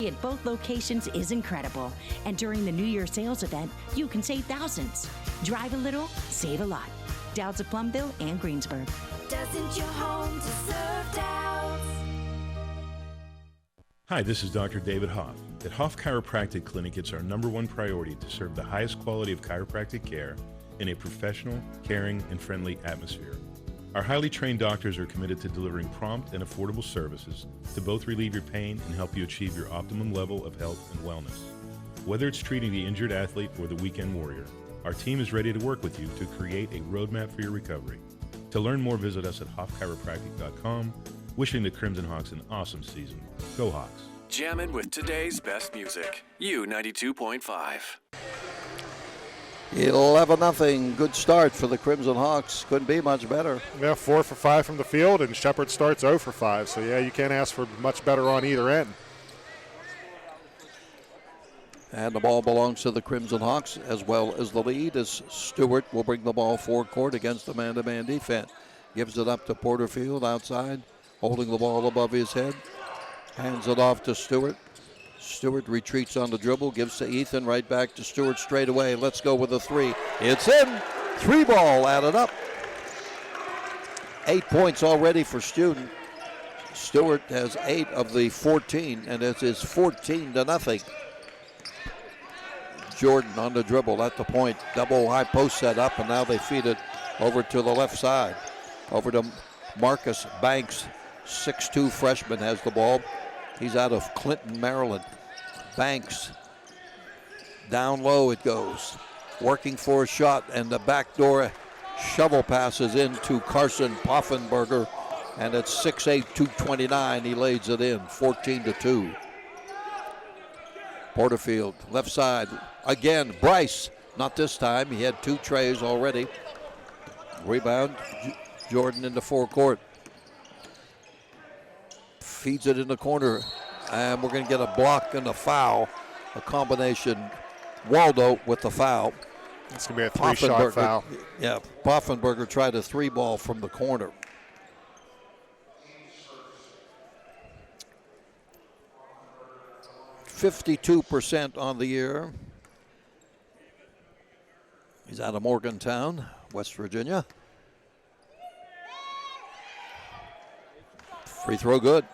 at both locations is incredible. And during the New Year sales event, you can save thousands. Drive a little, save a lot. Dowds of Plumville and Greensburg. Doesn't your home deserve Dowds? Hi, this is Dr. David Hoff. At Hoff Chiropractic Clinic, it's our #1 priority to serve the highest quality of chiropractic care in a professional, caring, and friendly atmosphere. Our highly trained doctors are committed to delivering prompt and affordable services to both relieve your pain and help you achieve your optimum level of health and wellness. Whether it's treating the injured athlete or the weekend warrior, our team is ready to work with you to create a roadmap for your recovery. To learn more, visit us at hoffchiropractic.com. Wishing the Crimson Hawks an awesome season. Go Hawks. Jammin' with today's best music. U92.5. 11-0. Good start for the Crimson Hawks. Couldn't be much better. Yeah, 4 for 5 from the field, and Shepherd starts 0 for 5. So, yeah, you can't ask for much better on either end. And the ball belongs to the Crimson Hawks as well as the lead as Stewart will bring the ball forecourt against the man-to-man defense. Gives it up to Porterfield outside, holding the ball above his head. Hands it off to Stewart. Stewart retreats on the dribble, gives to Ethan, right back to Stewart straight away. Let's go with a three. It's in. 3 ball added up. 8 points already for Student. Stewart has 8 of the 14, and it is 14-0. Jordan on the dribble at the point. Double high post set up, and now they feed it over to the left side. Over to Marcus Banks, 6'2" freshman, has the ball. He's out of Clinton, Maryland. Banks, down low it goes. Working for a shot, and the backdoor shovel passes into Carson Poffenberger, and it's 6'8", 229. He lays it in, 14-2. Porterfield, left side. Again, Bryce, not this time. He had 2 trays already. Rebound, Jordan in the forecourt. Feeds it in the corner, and we're going to get a block and a foul. A combination, Waldo with the foul. It's going to be a 3-shot foul. Yeah, Poffenberger tried a 3-ball from the corner. .52% on the year. He's out of Morgantown, West Virginia. Free throw good.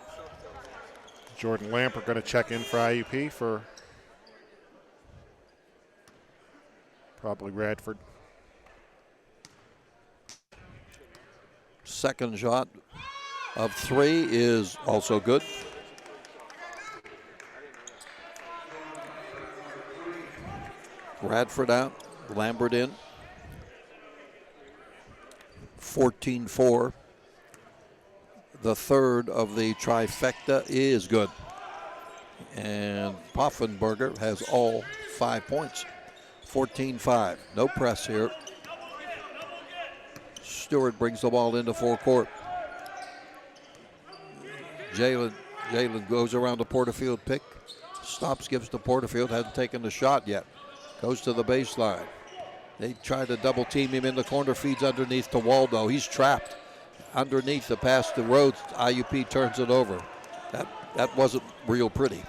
Jordan Lamp are going to check in for IUP for probably Radford. Second shot of 3 is also good. Radford out, Lambert in. 14-4. The third of the trifecta is good. And Poffenberger has all 5 points. 14-5. No press here. Stewart brings the ball into forecourt. Jalen goes around the Porterfield pick. Stops, gives to Porterfield. Hasn't taken the shot yet. Goes to the baseline. They try to double team him in the corner. Feeds underneath to Waldo. He's trapped. Underneath the pass to Rhodes, IUP turns it over. That wasn't real pretty.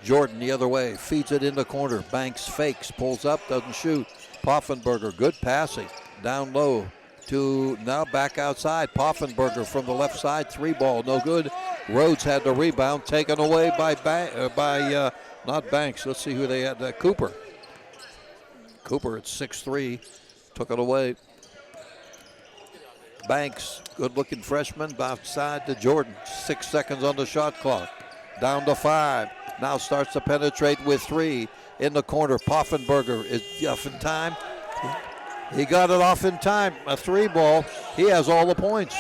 Jordan the other way, feeds it in the corner. Banks fakes, pulls up, doesn't shoot. Poffenberger, good passing. Down low to now back outside. Poffenberger from the left side, 3-ball, no good. Rhodes had the rebound, taken away by not Banks. Let's see who they had. Cooper. Cooper at 6'3", took it away. Banks, good-looking freshman, outside to Jordan. 6 seconds on the shot clock. Down to 5. Now starts to penetrate with 3 in the corner. Poffenberger is off in time. He got it off in time. A 3-ball. He has all the points.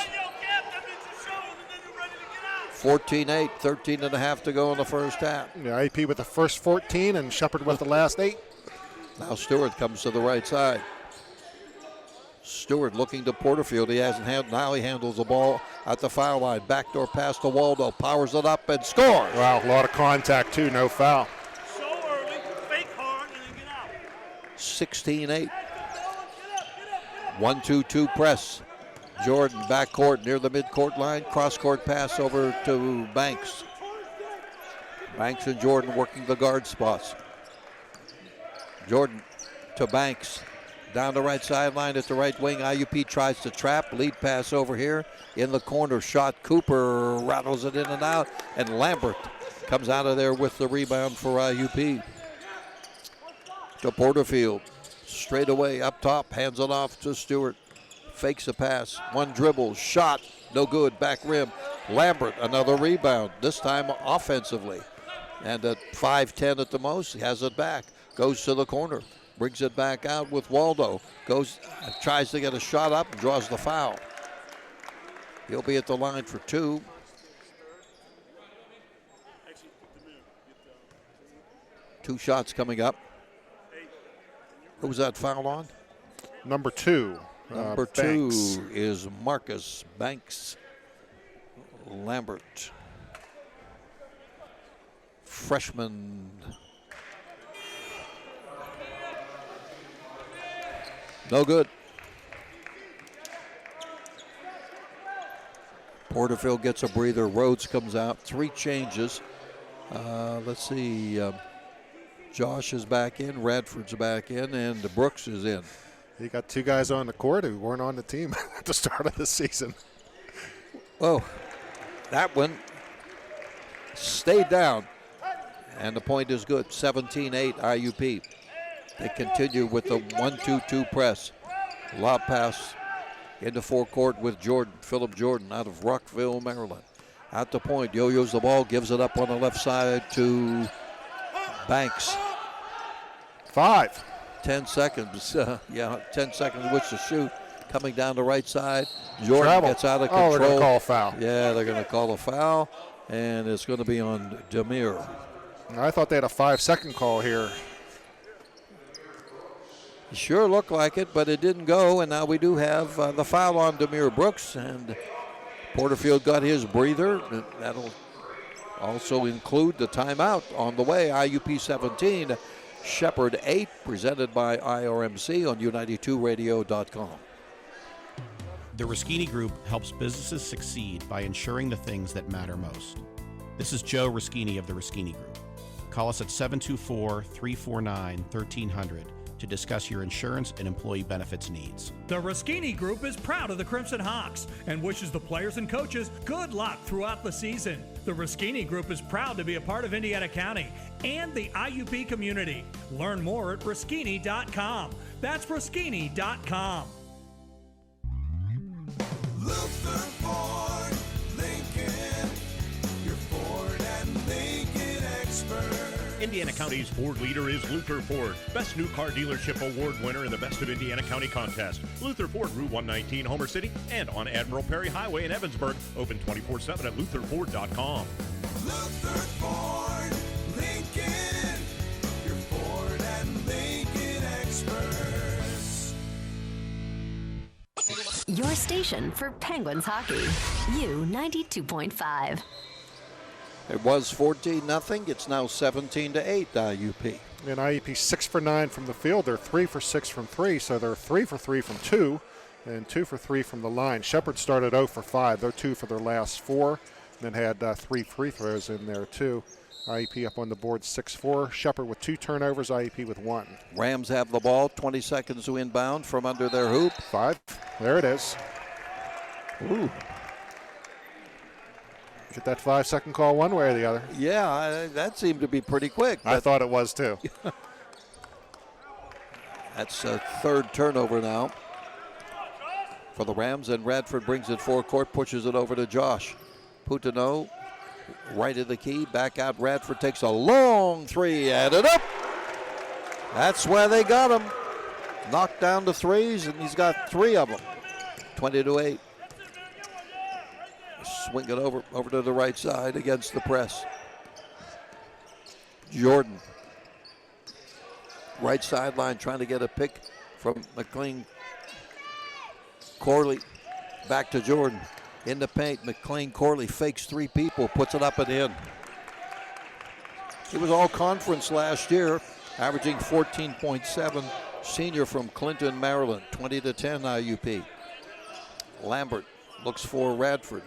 14-8, 13.5 to go in the first half. Yeah, IUP with the first 14 and Shepherd with the last 8. Now Stewart comes to the right side. Stewart looking to Porterfield. He hasn't handled. Now he handles the ball at the foul line. Backdoor pass to Waldo. Powers it up and scores. Wow, a lot of contact too. No foul. So early, fake hard, and then get out. 16-8. 1-2-2 press. Jordan backcourt near the midcourt line. Cross-court pass over to Banks. Banks and Jordan working the guard spots. Jordan to Banks. Down the right sideline at the right wing. IUP tries to trap. Lead pass over here. In the corner, shot. Cooper rattles it in and out. And Lambert comes out of there with the rebound for IUP. To Porterfield. Straight away up top. Hands it off to Stewart. Fakes a pass. One dribble. Shot. No good. Back rim. Lambert, another rebound. This time offensively. And at 5'10" at the most, he has it back. Goes to the corner. Brings it back out with Waldo. Tries to get a shot up and draws the foul. He'll be at the line for 2. Two shots coming up. Who was that foul on? Number 2. Number 2 Banks. is Marcus Banks. Lambert. Freshman. No good. Porterfield gets a breather. Rhodes comes out. 3 changes. Let's see. Josh is back in. Radford's back in. And Brooks is in. You got 2 guys on the court who weren't on the team at the start of the season. Oh, that one stayed down. And the point is good. 17-8 IUP. They continue with the 1-2-2 press. Lob pass into forecourt with Jordan. Philip Jordan out of Rockville, Maryland. At the point, yo-yos the ball, gives it up on the left side to Banks. 5. 10 seconds. 10 seconds which to shoot. Coming down the right side. Jordan Travel. gets out of Oh, control. they're going to call a foul. Yeah, they're going to call a foul. And it's going to be on Demir. I thought they had a 5-second call here. Sure looked like it, but it didn't go, and now we do have the foul on Demir Brooks, and Porterfield got his breather. That'll also include the timeout on the way. IUP 17, Shepherd 8, presented by IRMC on U92radio.com. The Ruschini Group helps businesses succeed by ensuring the things that matter most. This is Joe Ruschini of the Ruschini Group. Call us at 724-349-1300 to discuss your insurance and employee benefits needs. The Ruschini Group is proud of the Crimson Hawks and wishes the players and coaches good luck throughout the season. The Ruschini Group is proud to be a part of Indiana County and the IUP community. Learn more at Ruschini.com. That's Ruschini.com. Luther Ford, Lincoln, your Ford and Lincoln expert. Indiana County's Ford leader is Luther Ford, Best New Car Dealership Award winner in the Best of Indiana County contest. Luther Ford, Route 119, Homer City, and on Admiral Perry Highway in Evansburg. Open 24/7 at LutherFord.com. Luther Ford, Lincoln, your Ford and Lincoln experts. Your station for Penguins hockey. U92.5. It was 14-0. It's now 17-8 IUP. And IUP 6 for 9 from the field. They're 3 for 6 from 3, so they're 3 for 3 from 2 and 2 for 3 from the line. Shepherd started 0 for 5. They're 2 for their last 4, and then had 3 free throws in there too. IUP up on the board 6-4. Shepherd with 2 turnovers, IUP with 1. Rams have the ball, 20 seconds to inbound from under their hoop. 5. There it is. Ooh. Get that 5-second call one way or the other. Yeah, that seemed to be pretty quick. I thought it was too. That's a 3rd turnover now for the Rams, and Radford brings it forecourt, pushes it over to Josh. Poutinot, right of the key, back out. Radford takes a long 3, added up. That's where they got him. Knocked down the 3s, and he's got 3 of them. 20-8. Swing it over to the right side against the press. Jordan. Right sideline trying to get a pick from McLean. Corley back to Jordan. In the paint, McLean Corley fakes 3 people, puts it up and in. He was all conference last year, averaging 14.7. Senior from Clinton, Maryland. 20-10 IUP. Lambert looks for Radford.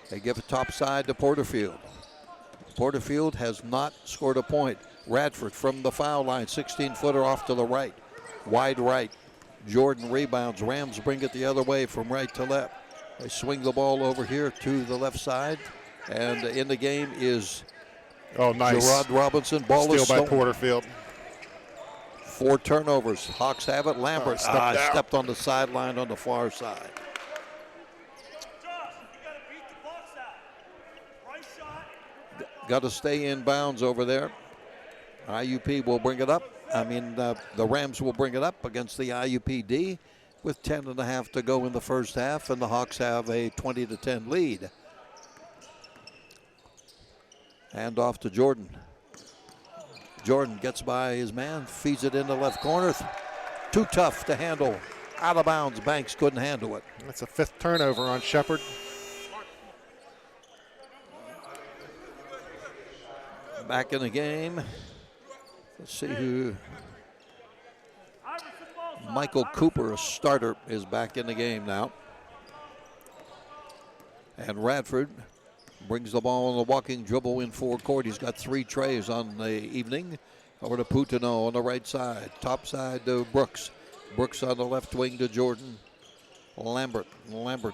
They give it top side to Porterfield. Porterfield has not scored a point. Radford from the foul line, 16-footer off to the right. Wide right. Jordan rebounds. Rams bring it the other way from right to left. They swing the ball over here to the left side. And in the game is nice. Gerard Robinson. Ball Steal is stolen. by Porterfield. 4 turnovers. Hawks have it. Lambert Stepped stepped on the sideline on the far side. Got to stay in bounds over there. IUP will bring it up. The Rams will bring it up against the IUPD with 10.5 to go in the first half, and the Hawks have a 20-10 lead. Hand off to Jordan. Jordan gets by his man, feeds it in the left corner. Too tough to handle. Out of bounds. Banks couldn't handle it. That's a 5th turnover on Shepherd. Back in the game. Let's see who. Michael Cooper, a starter, is back in the game now. And Radford brings the ball on the walking dribble in forecourt. He's got 3 trays on the evening. Over to Poutinot on the right side. Top side to Brooks. Brooks on the left wing to Jordan. Lambert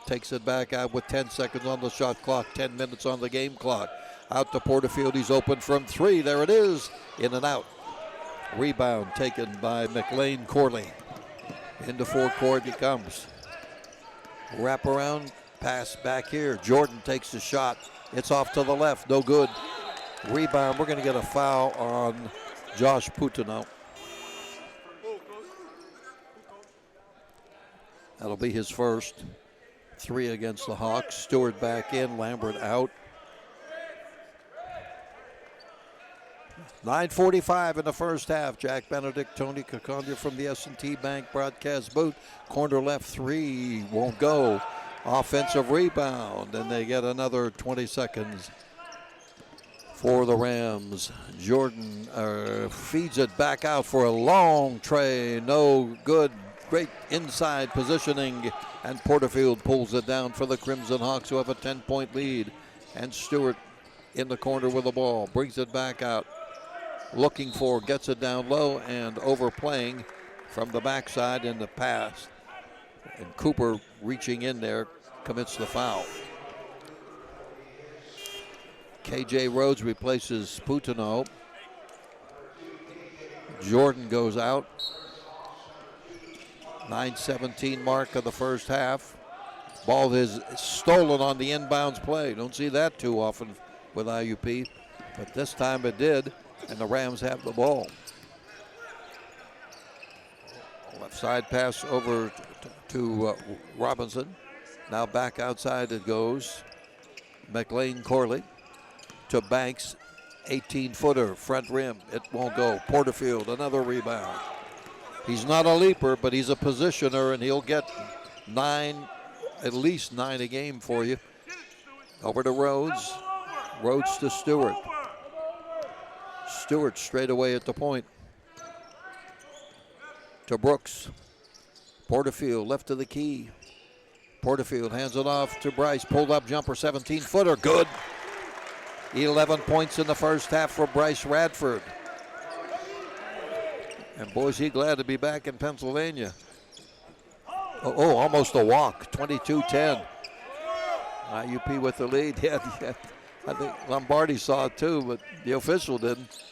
takes it back out with 10 seconds on the shot clock. 10 minutes on the game clock. Out to Porterfield. He's open from 3. There it is. In and out. Rebound taken by McLean Corley. Into forecourt he comes. Wrap around. Pass back here. Jordan takes the shot. It's off to the left. No good. Rebound. We're going to get a foul on Josh Poutinot. That'll be his first. 3 against the Hawks. Stewart back in. Lambert out. 9:45 in the first half. Jack Benedict, Tony Coccagna from the S&T Bank broadcast booth. Corner left 3 won't go. Offensive rebound, and they get another 20 seconds for the Rams. Jordan feeds it back out for a long tray. No good. Great inside positioning, and Porterfield pulls it down for the Crimson Hawks, who have a 10-point lead. And Stewart in the corner with the ball. Brings it back out. Looking for, gets it down low, and overplaying from the backside in the pass. And Cooper reaching in there commits the foul. KJ Rhodes replaces Poutinot. Jordan goes out. 9:17 mark of the first half. Ball is stolen on the inbounds play. Don't see that too often with IUP, but this time it did, and the Rams have the ball. Left side pass over to Robinson. Now back outside it goes. McLean Corley to Banks. 18-footer, front rim. It won't go. Porterfield, another rebound. He's not a leaper, but he's a positioner, and he'll get 9, at least 9 a game for you. Over to Rhodes. Rhodes to Stewart. Stewart straight away at the point. To Brooks. Porterfield left of the key. Porterfield hands it off to Bryce. Pulled up jumper, 17-footer. Good. 11 points in the first half for Bryce Radford. And boy, is he glad to be back in Pennsylvania. Oh, almost a walk. 22-10. IUP with the lead. Yeah, I think Lombardi saw it too, but the official didn't.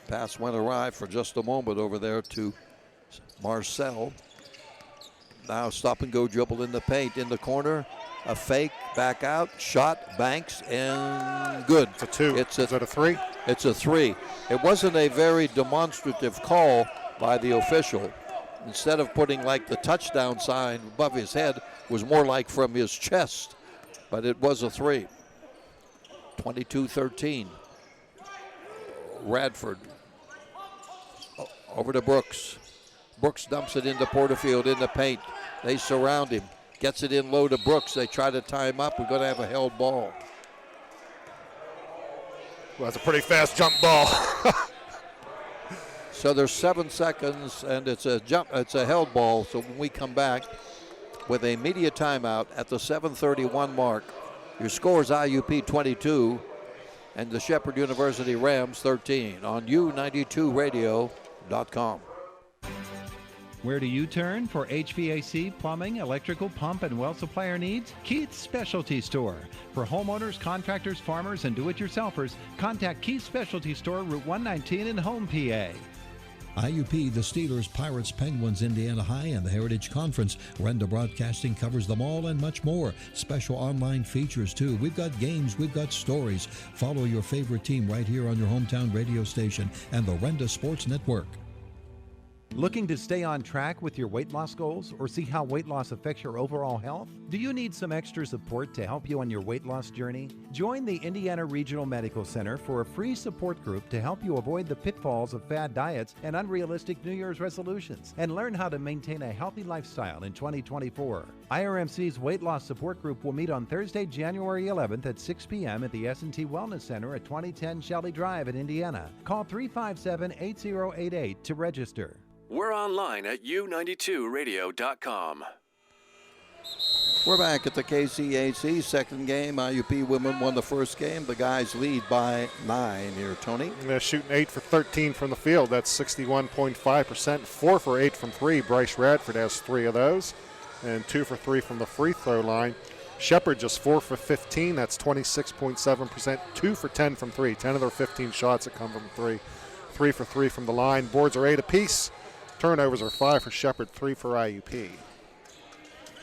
Pass went awry for just a moment over there to Marcel. Now stop and go dribble in the paint. In the corner, a fake, back out, shot, Banks, and good. It's a 2. Is that a 3? It's a 3. It wasn't a very demonstrative call by the official. Instead of putting like the touchdown sign above his head, was more like from his chest. But it was a 3. 22-13. Radford over to Brooks. Brooks dumps it into Porterfield in the paint. They surround him. Gets it in low to Brooks. They try to tie him up. We're going to have a held ball. Well, that's a pretty fast jump ball. So there's 7 seconds, and it's a held ball. So when we come back with a media timeout at the 7:31 mark, Your scores: IUP 22 and the Shepherd University Rams 13 on U92Radio.com. Where do you turn for HVAC, plumbing, electrical, pump, and well supplier needs? Keith's Specialty Store. For homeowners, contractors, farmers, and do-it-yourselfers, contact Keith's Specialty Store, Route 119 in Home, PA. IUP, the Steelers, Pirates, Penguins, Indiana High, and the Heritage Conference. Renda Broadcasting covers them all and much more. Special online features, too. We've got games, we've got stories. Follow your favorite team right here on your hometown radio station and the Renda Sports Network. Looking to stay on track with your weight loss goals or see how weight loss affects your overall health? Do you need some extra support to help you on your weight loss journey? Join the Indiana Regional Medical Center for a free support group to help you avoid the pitfalls of fad diets and unrealistic New Year's resolutions and learn how to maintain a healthy lifestyle in 2024. IRMC's weight loss support group will meet on Thursday, January 11th at 6 p.m. at the S&T Wellness Center at 2010 Shelley Drive in Indiana. Call 357-8088 to register. We're online at U92Radio.com. We're back at the KCAC second game. IUP women won the first game. The guys lead by 9 here, Tony. They're shooting 8 for 13 from the field. That's 61.5%. 4 for 8 from 3. Bryce Radford has 3 of those. And 2 for 3 from the free throw line. Shepherd just 4 for 15. That's 26.7%. 2 for 10 from 3. 10 of their 15 shots that come from 3. 3 for 3 from the line. Boards are 8 apiece. Turnovers are 5 for Shepherd, 3 for IUP.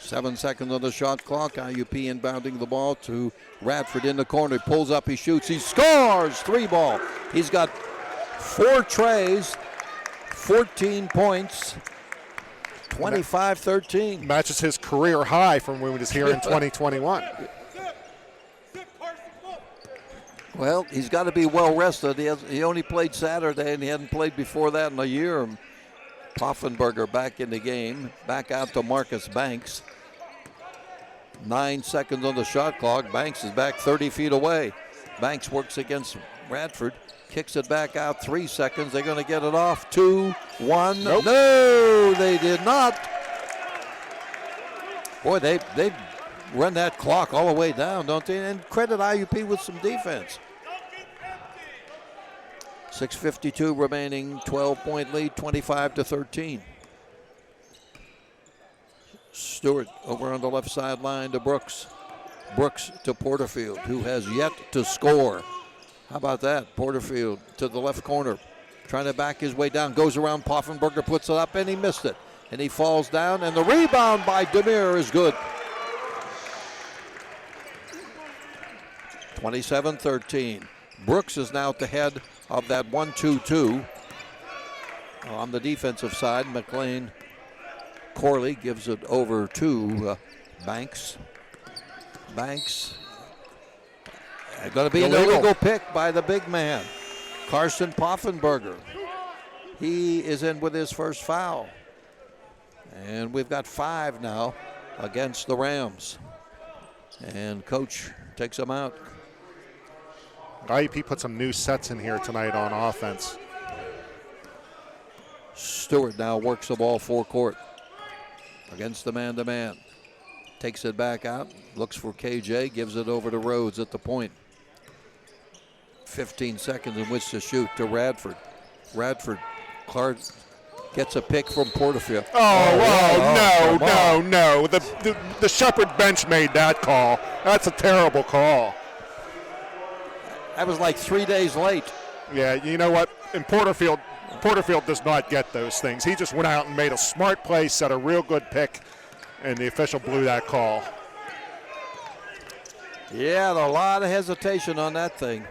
7 seconds on the shot clock. IUP inbounding the ball to Radford in the corner. Pulls up, he shoots, he scores! 3 ball. He's got 4 trays, 14 points, 25-13. Matches his career high from when he was here in 2021. Well, he's got to be well rested. He only played Saturday and he hadn't played before that in a year. Poffenberger back in the game. Back out to Marcus Banks. 9 seconds on the shot clock. Banks is back 30 feet away. Banks works against Radford. Kicks it back out 3 seconds. They're going to get it off. 2, 1. Nope. No, they did not. Boy, they run that clock all the way down, don't they? And credit IUP with some defense. 6:52 remaining, 12-point lead, 25-13. Stewart over on the left sideline to Brooks. Brooks to Porterfield, who has yet to score. How about that? Porterfield to the left corner, trying to back his way down, goes around Poffenberger, puts it up, and he missed it. And he falls down, and the rebound by Demir is good. 27-13. Brooks is now at the head of that 1-2-2. On the defensive side, McLean Corley gives it over to Banks. Banks. Going to be an illegal pick by the big man, Carson Poffenberger. He is in with his first foul. And we've got 5 now against the Rams. And coach takes them out. IUP put some new sets in here tonight on offense. Stewart now works the ball forecourt against the man-to-man. Takes it back out, looks for KJ, gives it over to Rhodes at the point. 15 seconds in which to shoot to Radford. Radford, Clark gets a pick from Porterfield. No. The Shepherd bench made that call. That's a terrible call. That was like 3 days late. Yeah, you know what? And Porterfield does not get those things. He just went out and made a smart play, set a real good pick, and the official blew that call. Yeah, a lot of hesitation on that thing.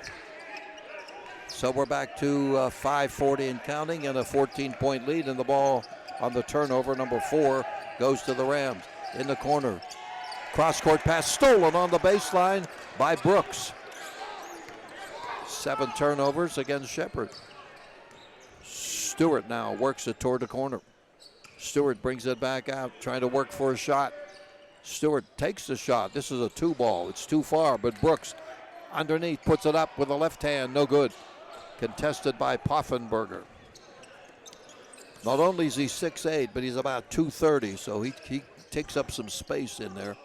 So we're back to 5:40 and counting, and a 14-point lead, and the ball on the turnover, number 4, goes to the Rams. In the corner, cross-court pass stolen on the baseline by Brooks. 7 turnovers against Shepherd. Stewart now works it toward the corner. Stewart brings it back out, trying to work for a shot. Stewart takes the shot. This is a 2-ball. It's too far, but Brooks underneath puts it up with the left hand. No good. Contested by Poffenberger. Not only is he 6'8", but he's about 230, so he takes up some space in there.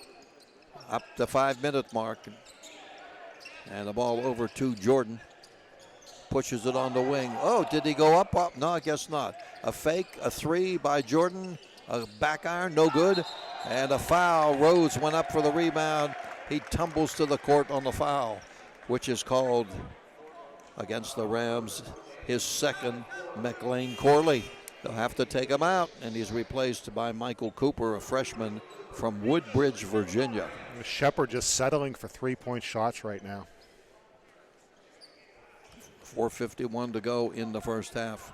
up the 5-minute mark. And the ball over to Jordan. Pushes it on the wing. Oh, did he go up? Oh, no, I guess not. A fake, a three by Jordan. A back iron, no good. And a foul. Rhodes went up for the rebound. He tumbles to the court on the foul, which is called against the Rams. His second, McLean Corley. They'll have to take him out, and he's replaced by Michael Cooper, a freshman from Woodbridge, Virginia. Shepard just settling for three-point shots right now. 4:51 to go in the first half.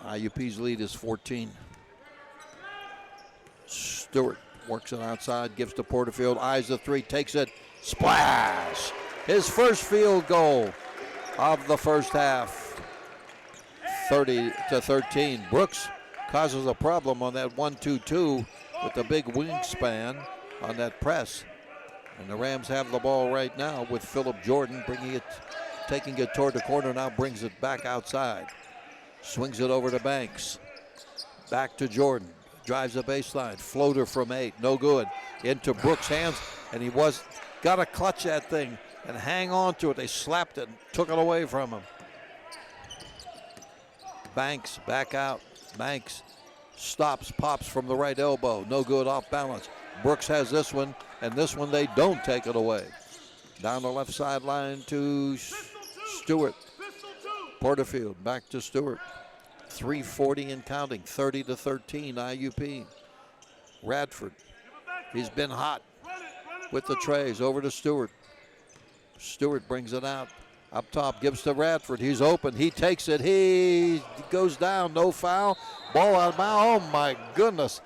IUP's lead is 14. Stewart works it outside, gives to Porterfield, eyes the three, takes it, splash! His first field goal of the first half, 30-13. Brooks causes a problem on that 1-2-2 with the big wingspan on that press. And the Rams have the ball right now with Philip Jordan taking it toward the corner, now brings it back outside. Swings it over to Banks. Back to Jordan. Drives the baseline. Floater from 8. No good. Into Brooks' hands. And he got to clutch that thing and hang on to it. They slapped it and took it away from him. Banks back out. Banks stops, pops from the right elbow. No good, off balance. Brooks has this one, and this one they don't take it away. Down the left sideline to Stewart. Porterfield back to Stewart. 3:40 and counting, 30-13 IUP. Radford, he's been hot with the trays, over to Stewart. Stewart brings it out. Up top, gives to Radford. He's open. He takes it. He goes down. No foul. Ball out of bounds. Oh, my goodness.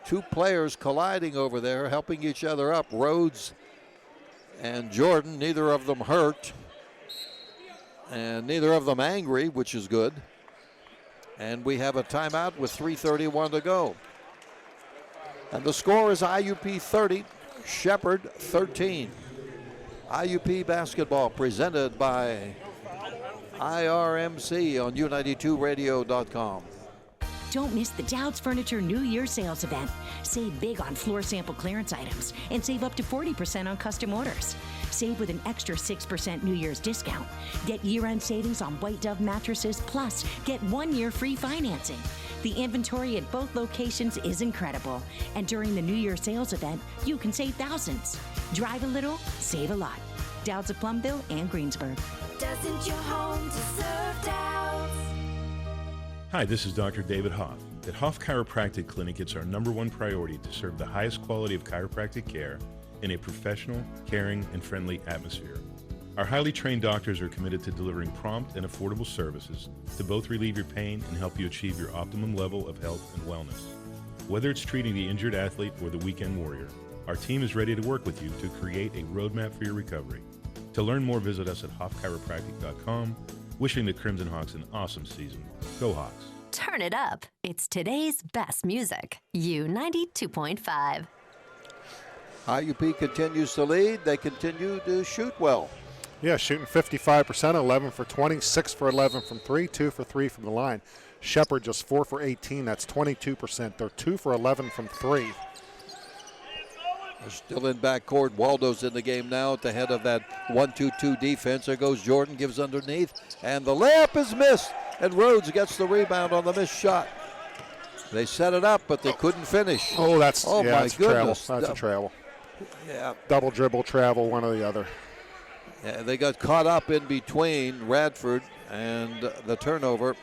Two players colliding over there, helping each other up. Rhodes and Jordan, neither of them hurt. And neither of them angry, which is good. And we have a timeout with 3:31 to go. And the score is IUP 30, Shepherd 13. IUP basketball presented by IRMC on U92.5. Don't miss the Dowd's Furniture New Year sales event. Save big on floor sample clearance items and save up to 40% on custom orders. Save with an extra 6% New Year's discount. Get year-end savings on White Dove mattresses, plus get 1 year free financing. The inventory at both locations is incredible. And during the New Year sales event, you can save thousands. Drive a little, save a lot. Dowd's of Plumville and Greensburg. Doesn't your home deserve Dowd's? Hi, this is Dr. David Hoff. At Hoff Chiropractic Clinic, it's our #1 priority to serve the highest quality of chiropractic care in a professional, caring, and friendly atmosphere. Our highly trained doctors are committed to delivering prompt and affordable services to both relieve your pain and help you achieve your optimum level of health and wellness. Whether it's treating the injured athlete or the weekend warrior, our team is ready to work with you to create a roadmap for your recovery. To learn more, visit us at hoffchiropractic.com. Wishing the Crimson Hawks an awesome season. Go Hawks. Turn it up. It's today's best music. U92.5. IUP continues to lead. They continue to shoot well. Yeah, shooting 55%, 11 for 20, 6 for 11 from 3, 2 for 3 from the line. Shepherd just 4 for 18. That's 22%. They're 2 for 11 from 3. They're still in backcourt. Waldo's in the game now at the head of that 1-2-2 defense. There goes Jordan, gives underneath, and the layup is missed. And Rhodes gets the rebound on the missed shot. They set it up, but they couldn't finish. Oh, that's my goodness. Travel. That's a travel. Yeah. Double dribble, travel, one or the other. Yeah, they got caught up in between Radford and the turnover. Of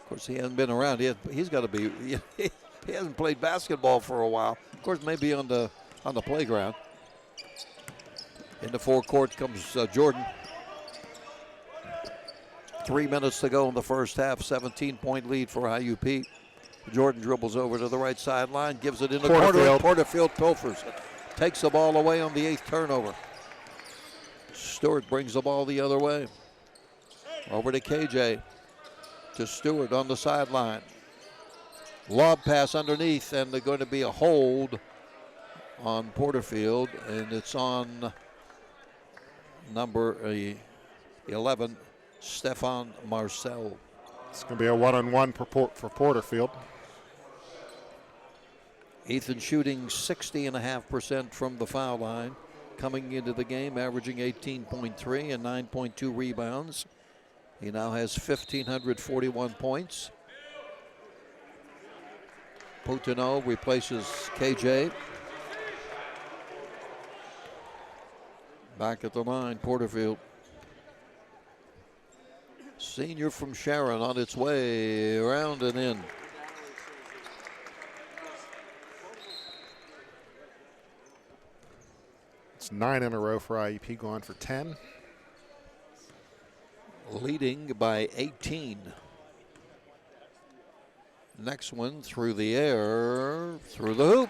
course, he hasn't been around. He's got to be. He hasn't played basketball for a while. Of course, maybe on the playground. In the forecourt comes Jordan. 3 minutes to go in the first half. 17-point lead for IUP. Jordan dribbles over to the right sideline, gives it in the corner. Porterfield pilfers it. Takes the ball away on the 8th turnover. Stewart brings the ball the other way. Over to KJ. To Stewart on the sideline. Lob pass underneath, and there's going to be a hold on Porterfield, and it's on number 11, Stefan Marcel. It's going to be a one-on-one for Porterfield. Ethan shooting 60.5% from the foul line. Coming into the game, averaging 18.3 and 9.2 rebounds. He now has 1,541 points. Poutinot replaces KJ. Back at the line, Porterfield. Senior from Sharon on its way around and in. It's 9 in a row for IUP, going for 10. Leading by 18. Next one through the air, through the hoop.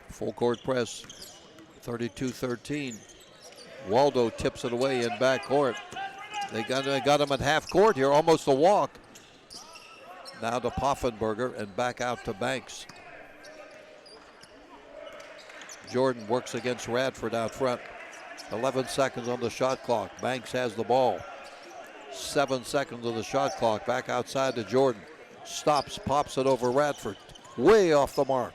Full court press, 32-13. Waldo tips it away in backcourt. They got him at half court here, almost a walk. Now to Poffenberger and back out to Banks. Jordan works against Radford out front. 11 seconds on the shot clock. Banks has the ball. 7 seconds on the shot clock. Back outside to Jordan. Stops, pops it over Radford. Way off the mark.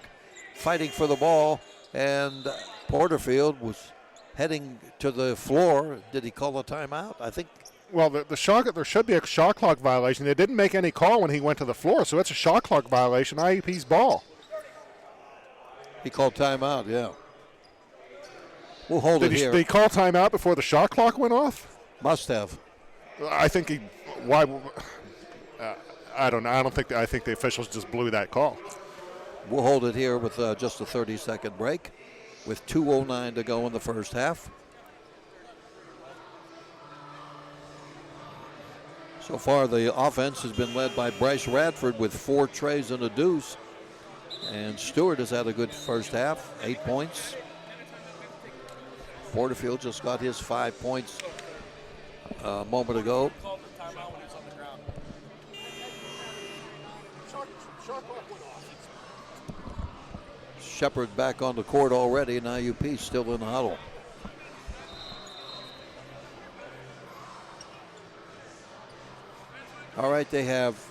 Fighting for the ball, and Porterfield was heading to the floor. Did he call a timeout? I think. Well, there should be a shot clock violation. They didn't make any call when he went to the floor, so it's a shot clock violation. IUP's ball. He called timeout, yeah. We'll hold it here. Did he call timeout before the shot clock went off? Must have. I think he. Why? I don't know. I think the officials just blew that call. We'll hold it here with just a 30-second break, with 2:09 to go in the first half. So far, the offense has been led by Bryce Radford with 4 trays and a deuce. And Stewart has had a good first half, 8 points. Porterfield just got his 5 points a moment ago. Shepard back on the court already, and IUP still in the huddle. All right, they have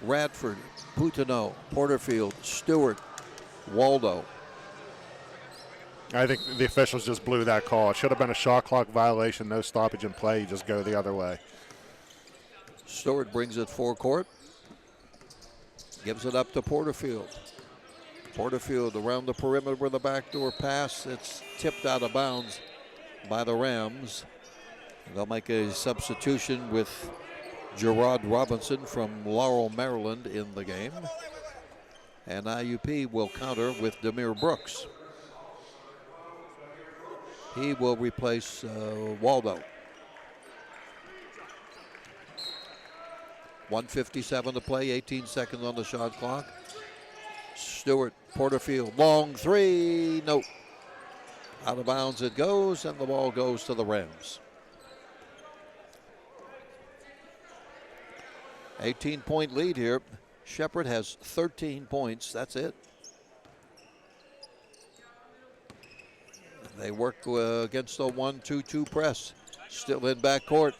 Radford, Poutinot, Porterfield, Stewart, Waldo. I think the officials just blew that call. It should have been a shot clock violation, no stoppage in play. You just go the other way. Stewart brings it forecourt. Gives it up to Porterfield. Porterfield around the perimeter with a backdoor pass. It's tipped out of bounds by the Rams. They'll make a substitution with Gerard Robinson from Laurel, Maryland in the game. And IUP will counter with Demir Brooks. He will replace Waldo. 1:57 to play, 18 seconds on the shot clock. Stewart, Porterfield, long three, no. Out of bounds it goes, and the ball goes to the Rams. 18-point lead here. Shepard has 13 points, that's it. They work against a 1-2-2 press. Still in backcourt.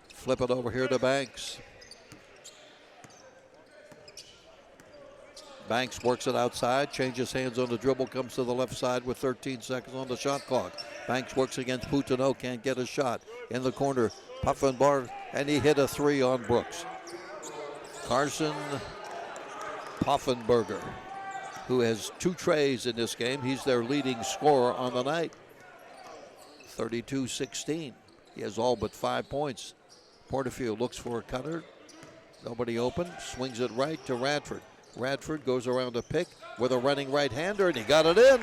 Flip it over here to Banks. Banks works it outside, changes hands on the dribble, comes to the left side with 13 seconds on the shot clock. Banks works against Poutinot, can't get a shot. In the corner, Poffenberger, and he hit a 3 on Brooks. Carson Poffenberger, who has 2 trays in this game. He's their leading scorer on the night. 32-16. He has all but 5 points. Porterfield looks for a cutter. Nobody open. Swings it right to Radford. Radford goes around a pick with a running right-hander, and he got it in.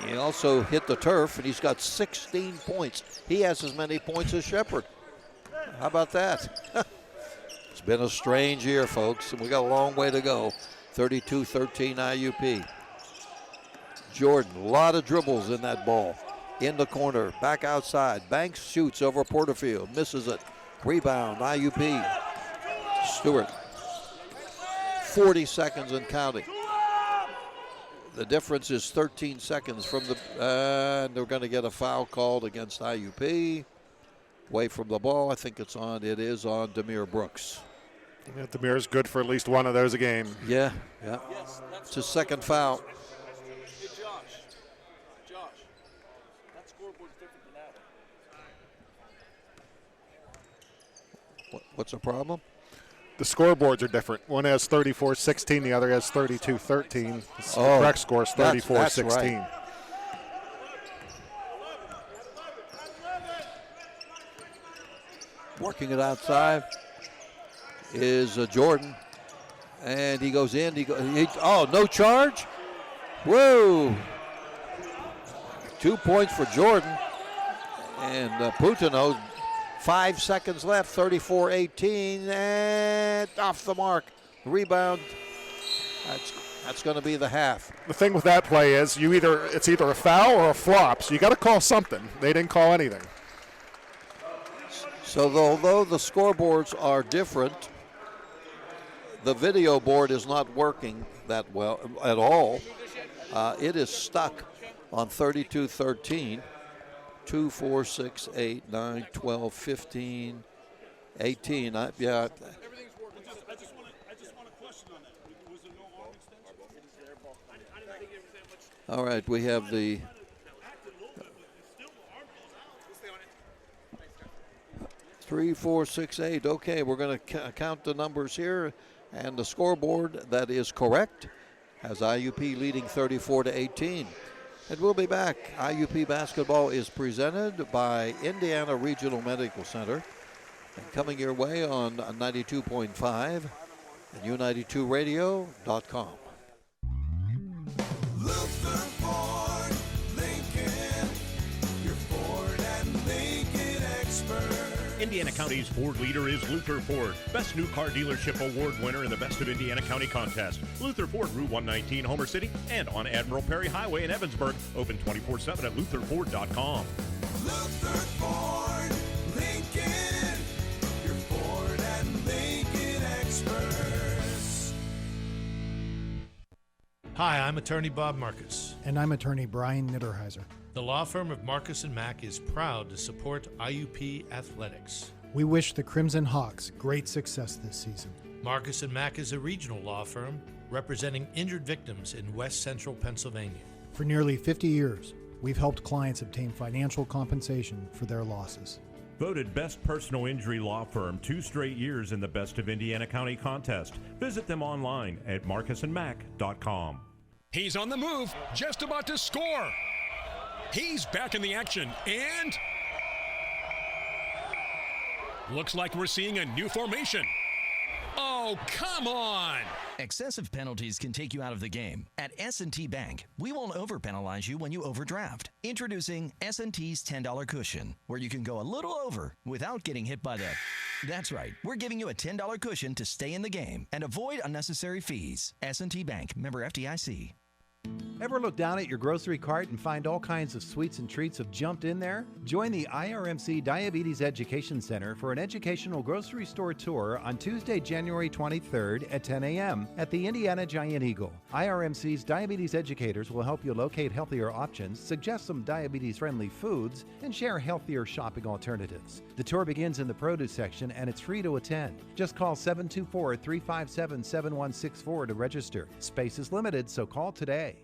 He also hit the turf, and he's got 16 points. He has as many points as Shepard. How about that? It's been a strange year, folks, and we got a long way to go. 32-13 IUP. Jordan, a lot of dribbles in that ball. In the corner, back outside. Banks shoots over Porterfield, misses it. Rebound, IUP. Stewart. 40 seconds and counting. The difference is 13 seconds from the, and they're going to get a foul called against IUP. away from the ball. I think it is on Demir Brooks. Yeah, Demir's good for at least one of those a game. Yeah. It's his second foul. Hey, Josh, that scoreboard's different than that. What's the problem? The scoreboards are different. One has 34-16, the other has 32-13. The correct score is 34-16. That's right. Working it outside is Jordan, and he goes in. No charge. Whoa! 2 points for Jordan, and Putino. 5 seconds left, 34-18, and off the mark. Rebound. That's going to be the half. The thing with that play is it's either a foul or a flop, so you got to call something. They didn't call anything. So although the scoreboards are different, the video board is not working that well at all. It is stuck on 32-13. 2, 4, 6, 8, 9, 12, 15, 18. Everything's working. I just want to question on that. Was there no arm extension? I didn't think it was that much. All right, we have the 3, 4, 6, 8. Okay, we're going to count the numbers here, and the scoreboard that is correct has IUP leading 34-18. And we'll be back. IUP basketball is presented by Indiana Regional Medical Center. And coming your way on 92.5 and U92radio.com. Luther Ford, Lincoln, your Ford and Lincoln expert. Indiana County's Ford leader is Luther Ford, Best New Car Dealership Award winner in the Best of Indiana County contest. Luther Ford, Route 119, Homer City, and on Admiral Perry Highway in Evansburg. Open 24/7 at lutherford.com. Luther Ford, Lincoln, your Ford and Lincoln experts. Hi, I'm attorney Bob Marcus. And I'm attorney Brian Nitterheiser. The law firm of Marcus & Mack is proud to support IUP athletics. We wish the Crimson Hawks great success this season. Marcus & Mack is a regional law firm representing injured victims in West Central Pennsylvania. For nearly 50 years, we've helped clients obtain financial compensation for their losses. Voted Best Personal Injury Law Firm 2 straight years in the Best of Indiana County contest. Visit them online at marcusandmack.com. He's on the move, just about to score. He's back in the action, and looks like we're seeing a new formation. Oh, come on! Excessive penalties can take you out of the game. At S&T Bank, we won't overpenalize you when you overdraft. Introducing S&T's $10 cushion, where you can go a little over without getting hit by the... That's right, we're giving you a $10 cushion to stay in the game and avoid unnecessary fees. S&T Bank, member FDIC. Ever look down at your grocery cart and find all kinds of sweets and treats have jumped in there? Join the IRMC Diabetes Education Center for an educational grocery store tour on Tuesday, January 23rd at 10 a.m. at the Indiana Giant Eagle. IRMC's diabetes educators will help you locate healthier options, suggest some diabetes-friendly foods, and share healthier shopping alternatives. The tour begins in the produce section and it's free to attend. Just call 724-357-7164 to register. Space is limited, so call today.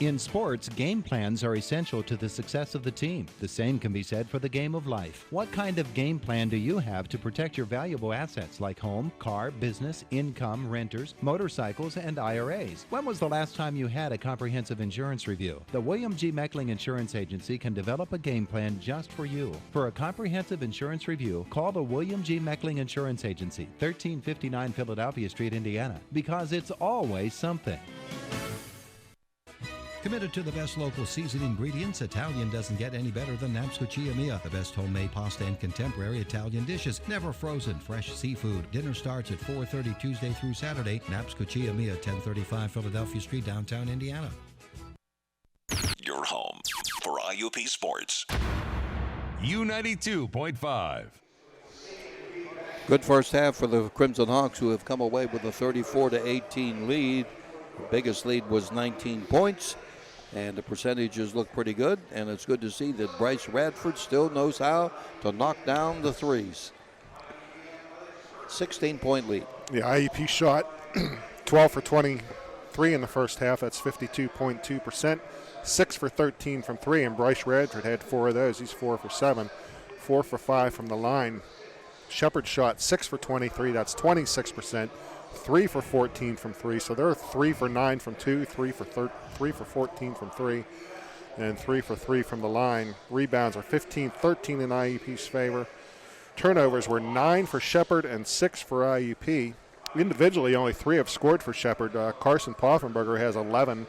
In sports, game plans are essential to the success of the team. The same can be said for the game of life. What kind of game plan do you have to protect your valuable assets like home, car, business, income, renters, motorcycles, and IRAs? When was the last time you had a comprehensive insurance review? The William G. Meckling Insurance Agency can develop a game plan just for you. For a comprehensive insurance review, call the William G. Meckling Insurance Agency, 1359 Philadelphia Street, Indiana, because it's always something. Committed to the best local seasoned ingredients, Italian doesn't get any better than Nap's Cucina Mia. The best homemade pasta and contemporary Italian dishes. Never frozen, fresh seafood. Dinner starts at 4:30 Tuesday through Saturday. Nap's Cucina Mia, 1035 Philadelphia Street, downtown Indiana. Your home for IUP Sports. U92.5. Good first half for the Crimson Hawks, who have come away with a 34-18 lead. The biggest lead was 19 points. And the percentages look pretty good, and it's good to see that Bryce Radford still knows how to knock down the threes. 16-point lead. The IUP shot 12 for 23 in the first half. That's 52.2%. 6 for 13 from 3, and Bryce Radford had 4 of those. He's 4 for 7. 4 for 5 from the line. Shepard shot 6 for 23. That's 26%. 3 for 14 from 3. So they're 3 for 9 from 2, 3 for 14 from 3, and 3 for 3 from the line. Rebounds are 15-13 in IUP's favor. Turnovers were 9 for Shepard and 6 for IUP. Individually, only 3 have scored for Shepard. Carson Poffenberger has 11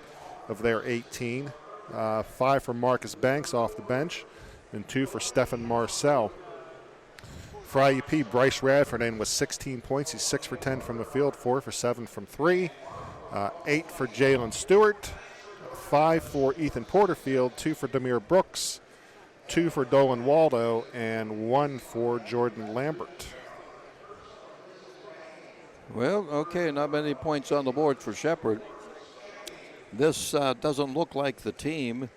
of their 18. 5 for Marcus Banks off the bench, and 2 for Stephen Marcel. For IUP, Bryce Radford in with 16 points. He's 6 for 10 from the field, 4 for 7 from 3. 8 for Jalen Stewart, 5 for Ethan Porterfield, 2 for Demir Brooks, 2 for Dolan Waldo, and 1 for Jordan Lambert. Well, okay, not many points on the board for Shepard. This doesn't look like the team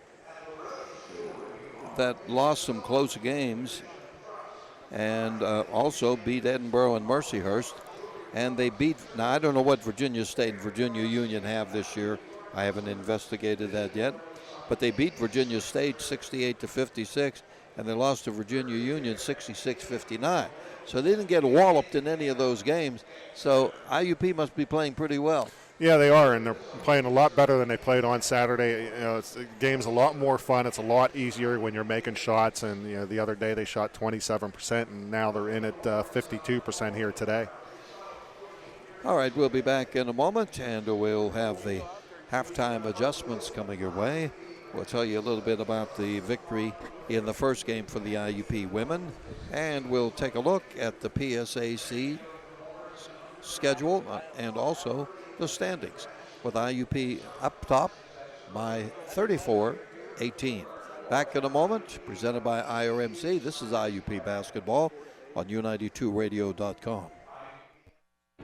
that lost some close games and also beat Edinburgh and Mercyhurst. And they beat, now I don't know what Virginia State and Virginia Union have this year. I haven't investigated that yet. But they beat Virginia State 68-56, and they lost to Virginia Union 66-59. So they didn't get walloped in any of those games. So IUP must be playing pretty well. Yeah, they are, and they're playing a lot better than they played on Saturday. The game's a lot more fun. It's a lot easier when you're making shots, and the other day they shot 27%, and now they're in at 52% here today. All right, we'll be back in a moment, and we'll have the halftime adjustments coming your way. We'll tell you a little bit about the victory in the first game for the IUP women, and we'll take a look at the PSAC schedule and also the standings, with IUP up top by 34-18. Back in a moment, presented by IRMC. This is IUP basketball on U92radio.com.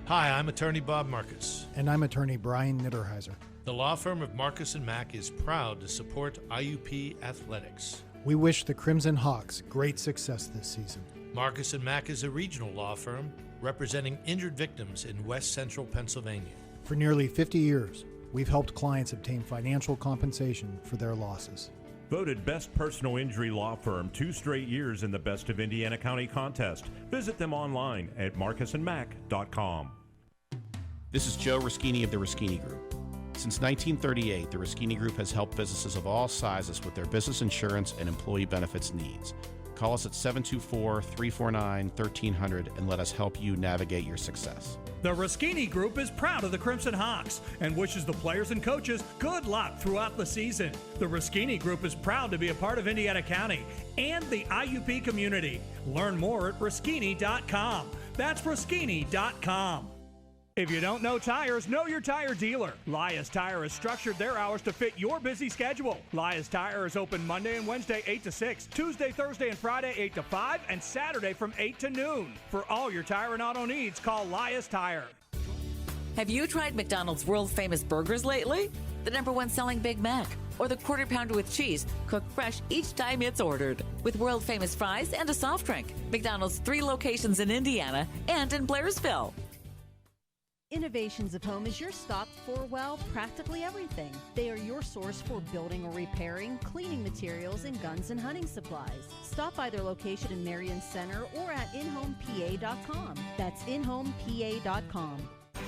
Hi, I'm attorney Bob Marcus. And I'm attorney Brian Nitterheiser. The law firm of Marcus & Mack is proud to support IUP athletics. We wish the Crimson Hawks great success this season. Marcus & Mack is a regional law firm representing injured victims in West Central Pennsylvania. For nearly 50 years, we've helped clients obtain financial compensation for their losses. Voted Best Personal Injury Law Firm 2 straight years in the Best of Indiana County contest. Visit them online at marcusandmack.com. This is Joe Ruschini of the Ruschini Group. Since 1938, the Ruschini Group has helped businesses of all sizes with their business insurance and employee benefits needs. Call us at 724-349-1300 and let us help you navigate your success. The Ruschini Group is proud of the Crimson Hawks and wishes the players and coaches good luck throughout the season. The Ruschini Group is proud to be a part of Indiana County and the IUP community. Learn more at Ruschini.com. That's Ruschini.com. If you don't know tires, know your tire dealer. Lias Tire has structured their hours to fit your busy schedule. Lias Tire is open Monday and Wednesday 8 to 6, Tuesday, Thursday, and Friday 8 to 5, and Saturday from 8 to noon. For all your tire and auto needs, call Lias Tire. Have you tried McDonald's world-famous burgers lately? The #1 selling Big Mac, or the Quarter Pounder with cheese, cooked fresh each time it's ordered. With world-famous fries and a soft drink. McDonald's 3 locations in Indiana and in Blairsville. Innovations of Home is your stop for, well, practically everything. They are your source for building or repairing, cleaning materials, and guns and hunting supplies. Stop by their location in Marion Center or at inhomepA.com. That's inhomepA.com.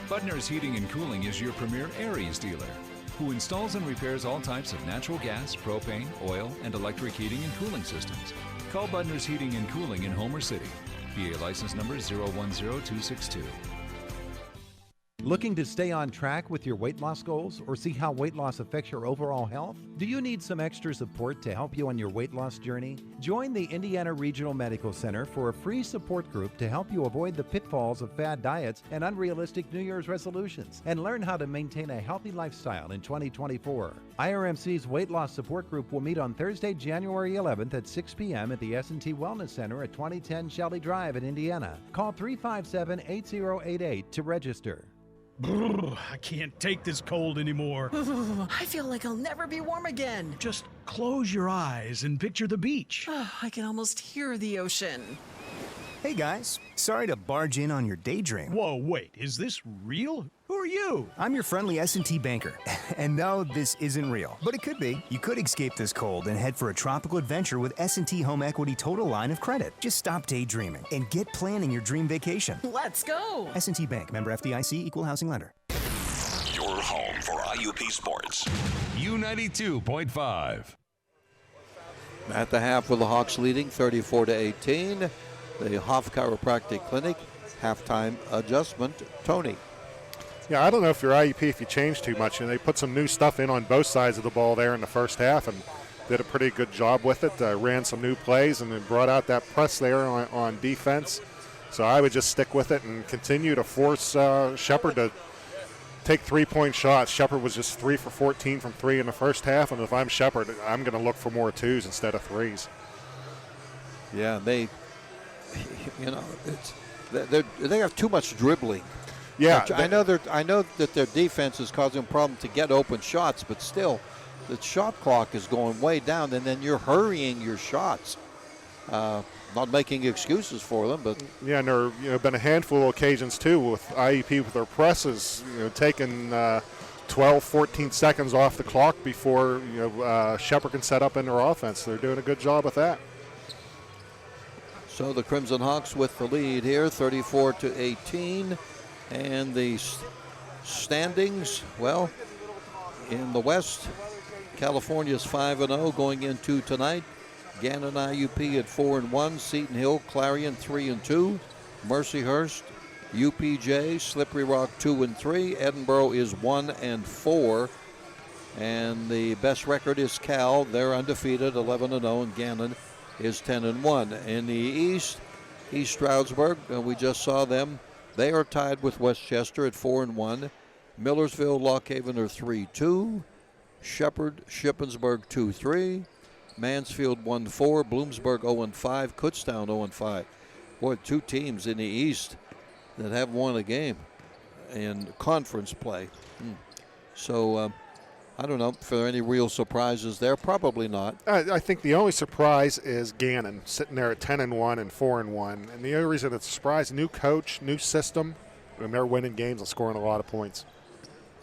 Budner's Heating and Cooling is your premier Aries dealer, who installs and repairs all types of natural gas, propane, oil, and electric heating and cooling systems. Call Budner's Heating and Cooling in Homer City. PA license number 010262. Looking to stay on track with your weight loss goals or see how weight loss affects your overall health? Do you need some extra support to help you on your weight loss journey? Join the Indiana Regional Medical Center for a free support group to help you avoid the pitfalls of fad diets and unrealistic New Year's resolutions and learn how to maintain a healthy lifestyle in 2024. IRMC's weight loss support group will meet on Thursday, January 11th at 6 p.m. at the S&T Wellness Center at 2010 Shelley Drive in Indiana. Call 357-8088 to register. I can't take this cold anymore. I feel like I'll never be warm again. Just close your eyes and picture the beach. I can almost hear the ocean. Hey guys, sorry to barge in on your daydream. Whoa, wait, is this real? Who are you? I'm your friendly S&T banker. And no, this isn't real, but it could be. You could escape this cold and head for a tropical adventure with S&T Home Equity Total Line of Credit. Just stop daydreaming and get planning your dream vacation. Let's go. S&T Bank, member FDIC, equal housing lender. Your home for IUP Sports. U92.5. At the half with the Hawks leading 34-18. The Hoff Chiropractic Clinic halftime adjustment. Tony. Yeah, I don't know if you're IUP if you change too much, and they put some new stuff in on both sides of the ball there in the first half and did a pretty good job with it. Ran some new plays and then brought out that press there on defense. So I would just stick with it and continue to force Shepherd to take three-point shots. Shepherd was just 3 for 14 from 3 in the first half, and if I'm Shepherd, I'm going to look for more 2s instead of 3s. Yeah, they have too much dribbling. Yeah, I know that their defense is causing a problem to get open shots, but still, the shot clock is going way down, and then you're hurrying your shots. Not making excuses for them, but yeah, and there have been a handful of occasions too with IUP with their presses, taking 12, 14 seconds off the clock before Shepherd can set up in their offense. They're doing a good job with that. So the Crimson Hawks with the lead here, 34-18. And the standings, well, in the West, California's 5-0 going into tonight. Gannon IUP at 4-1. Seton Hill, Clarion 3-2. Mercyhurst, UPJ, Slippery Rock 2-3. Edinburgh is 1-4. And the best record is Cal. They're undefeated, 11-0, and Gannon is 10-1. In the East, East Stroudsburg, we just saw them. They are tied with Westchester at 4-1. Millersville, Lockhaven are 3-2. Shepherd, Shippensburg 2-3. Mansfield 1-4. Bloomsburg 0-5. Kutztown 0-5. Boy, 2 teams in the East that have won a game in conference play. So I don't know if there are any real surprises there. Probably not. I think the only surprise is Gannon sitting there at 10-1 and 4-1. And the only reason it's a surprise, new coach, new system, and they're winning games and scoring a lot of points.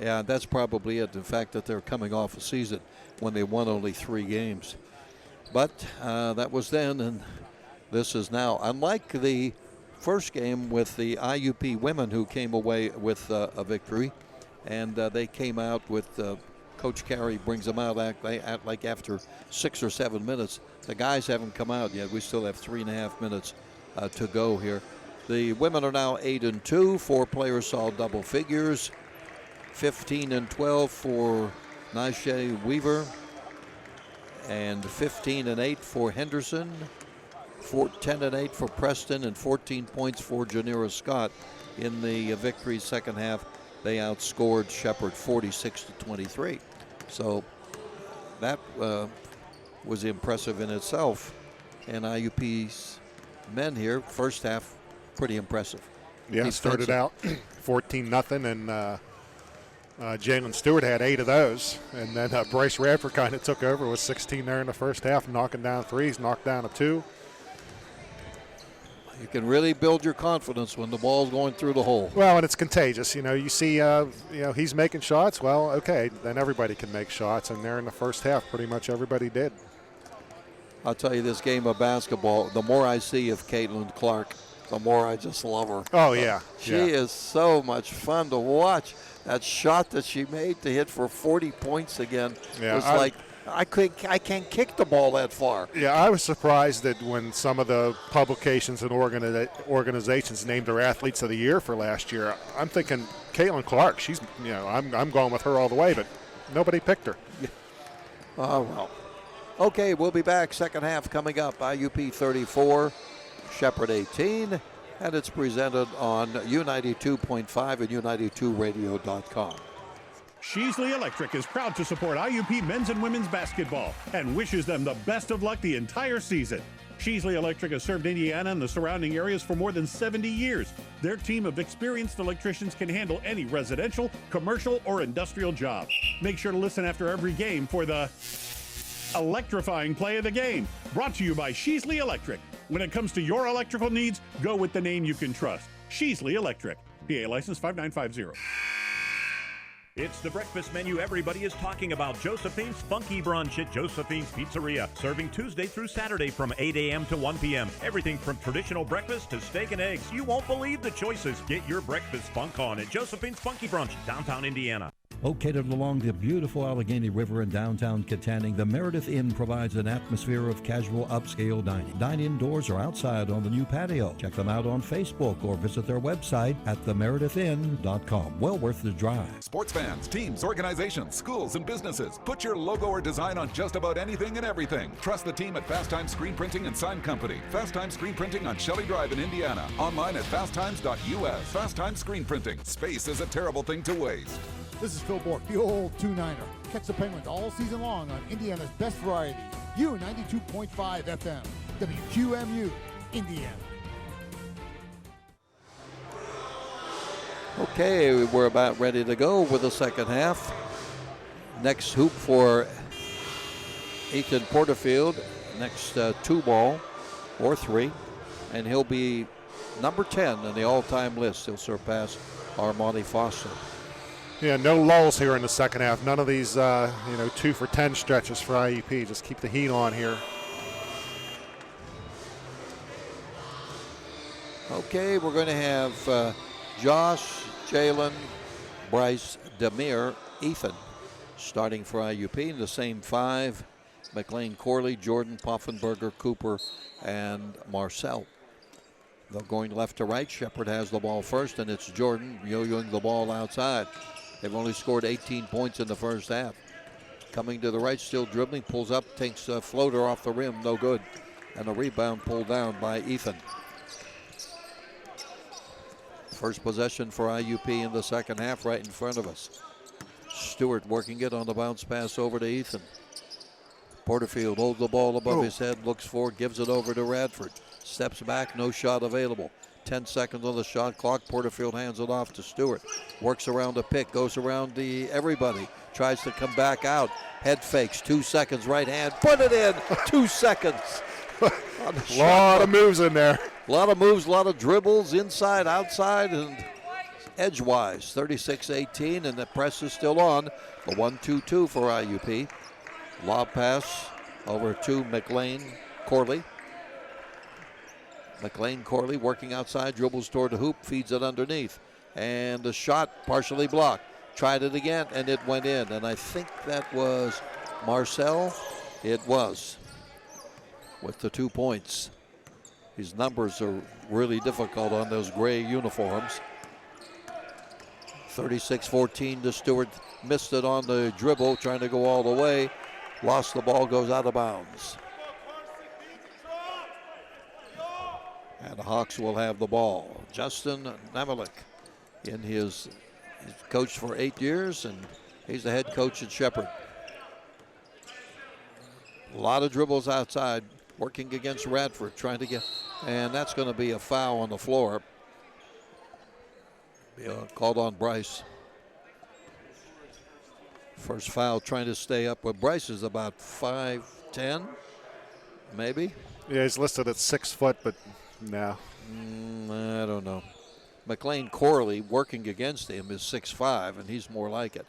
Yeah, that's probably it. The fact that they're coming off a season when they won only 3 games. But that was then, and this is now. Unlike the first game with the IUP women who came away with a victory, and they came out with Coach Carey brings them out like after 6 or 7 minutes. The guys haven't come out yet. We still have 3.5 minutes to go here. The women are now 8-2. 4 players saw double figures. 15-12 for Nisha Weaver, and 15-8 for Henderson. 10-8 for Preston, and 14 points for Janira Scott. In the victory second half, they outscored Shepherd 46-23. So that was impressive in itself. And IUP's men here, first half, pretty impressive. Yeah, started out 14-0, and Jalen Stewart had 8 of those. And then Bryce Radford kind of took over with 16 there in the first half, knocking down 3s, knocked down a 2. You can really build your confidence when the ball's going through the hole. Well, and it's contagious. You see, he's making shots. Well, okay, then everybody can make shots. And there in the first half, pretty much everybody did. I'll tell you, this game of basketball, the more I see of Caitlin Clark, the more I just love her. Oh, yeah. She is so much fun to watch. That shot that she made to hit for 40 points again was like, I can't kick the ball that far. Yeah, I was surprised that when some of the publications and organizations named her Athletes of the Year for last year, I'm thinking Caitlin Clark. She's, I'm going with her all the way, but nobody picked her. Yeah. Oh, well. Okay, we'll be back. Second half coming up. IUP 34, Shepherd 18, and it's presented on U92.5 and U92radio.com. Sheasley Electric is proud to support IUP men's and women's basketball and wishes them the best of luck the entire season. Sheasley Electric has served Indiana and the surrounding areas for more than 70 years. Their team of experienced electricians can handle any residential, commercial, or industrial job. Make sure to listen after every game for the electrifying play of the game. Brought to you by Sheasley Electric. When it comes to your electrical needs, go with the name you can trust. Sheasley Electric. PA license 5950. It's the breakfast menu everybody is talking about. Josephine's Funky Brunch at Josephine's Pizzeria. Serving Tuesday through Saturday from 8 a.m. to 1 p.m. Everything from traditional breakfast to steak and eggs. You won't believe the choices. Get your breakfast funk on at Josephine's Funky Brunch, downtown Indiana. Located along the beautiful Allegheny River in downtown Kittanning, the Meredith Inn provides an atmosphere of casual upscale dining. Dine indoors or outside on the new patio. Check them out on Facebook or visit their website at themeredithinn.com. Well worth the drive. Sports fans, teams, organizations, schools, and businesses. Put your logo or design on just about anything and everything. Trust the team at Fast Time Screen Printing and Sign Company. Fast Time Screen Printing on Shelley Drive in Indiana. Online at fasttimes.us. Fast Time Screen Printing. Space is a terrible thing to waste. This is Phil Bork, the old 2-9er. Catch the Penguins all season long on Indiana's best variety, U92.5 FM, WQMU, Indiana. Okay, we're about ready to go with the second half. Next hoop for Ethan Porterfield. Next 2 ball or 3. And he'll be number 10 in the all-time list. He'll surpass Armani Foster. Yeah, no lulls here in the second half. None of these, 2 for 10 stretches for IUP. Just keep the heat on here. Okay, we're going to have Josh, Jalen, Bryce, Demir, Ethan starting for IUP. The same 5, McLean, Corley, Jordan, Poffenberger, Cooper, and Marcel. They're going left to right. Shepard has the ball first, and it's Jordan yo-yoing the ball outside. They've only scored 18 points in the first half. Coming to the right, still dribbling, pulls up, takes a floater off the rim, no good. And a rebound pulled down by Ethan. First possession for IUP in the second half right in front of us. Stewart working it on the bounce pass over to Ethan. Porterfield holds the ball above his head, looks forward, gives it over to Radford. Steps back, no shot available. 10 seconds on the shot clock. Porterfield hands it off to Stewart. Works around a pick, goes around everybody. Tries to come back out. Head fakes, 2 seconds, right hand. Put it in, 2 seconds. A lot of moves in there. A lot of moves, a lot of dribbles, inside, outside, and edgewise. 36-18, and the press is still on. The 1-2-2 for IUP. Lob pass over to McLean Corley. McLean Corley working outside, dribbles toward the hoop, feeds it underneath. And the shot partially blocked. Tried it again, and it went in. And I think that was Marcel. It was, with the 2 points. His numbers are really difficult on those gray uniforms. 36-14 to Stewart. Missed it on the dribble, trying to go all the way. Lost the ball, goes out of bounds. And the Hawks will have the ball. Justin Namalik, he's coached for 8 years, and he's the head coach at Shepherd. A lot of dribbles outside, working against Radford, trying to get, and that's going to be a foul on the floor. Called on Bryce. First foul, trying to stay up. Well, Bryce is about 5'10", maybe. Yeah, he's listed at 6 foot, but no. I don't know. McLean Corley working against him is 6'5", and he's more like it.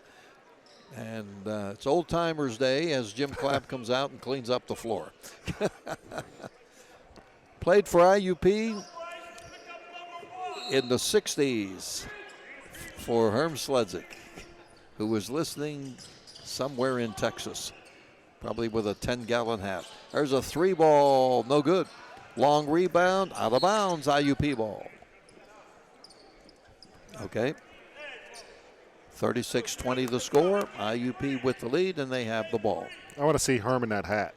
And it's Old Timers Day as Jim Clapp comes out and cleans up the floor. Played for IUP in the 60s for Herm Sledzik, who was listening somewhere in Texas, probably with a 10-gallon hat. There's a 3-ball, no good. Long rebound, out of bounds, IUP ball. Okay. 36-20 the score. IUP with the lead, and they have the ball. I want to see Herm in that hat.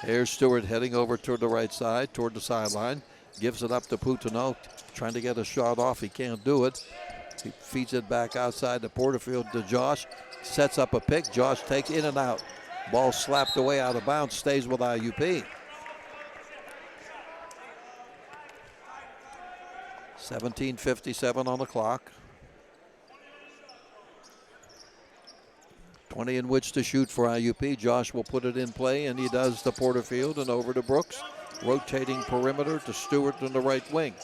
Here's Stewart heading over toward the right side, toward the sideline. Gives it up to Poutinot, trying to get a shot off. He can't do it. He feeds it back outside to Porterfield to Josh. Sets up a pick. Josh takes in and out. Ball slapped away out of bounds, stays with IUP. 17:57 on the clock. 20 in which to shoot for IUP. Josh will put it in play, and he does to Porterfield and over to Brooks. Rotating perimeter to Stewart in the right wing.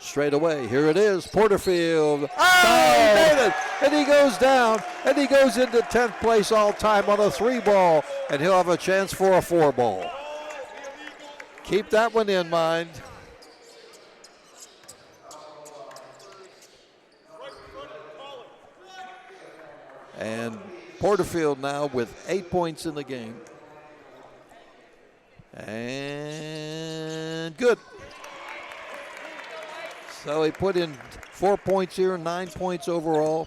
Straight away, here it is, Porterfield. Oh, he made it! And he goes down, and he goes into 10th place all time on a 3-ball, and he'll have a chance for a 4-ball. Keep that one in mind. And Porterfield now with 8 points in the game. And good. So he put in 4 points here, 9 points overall.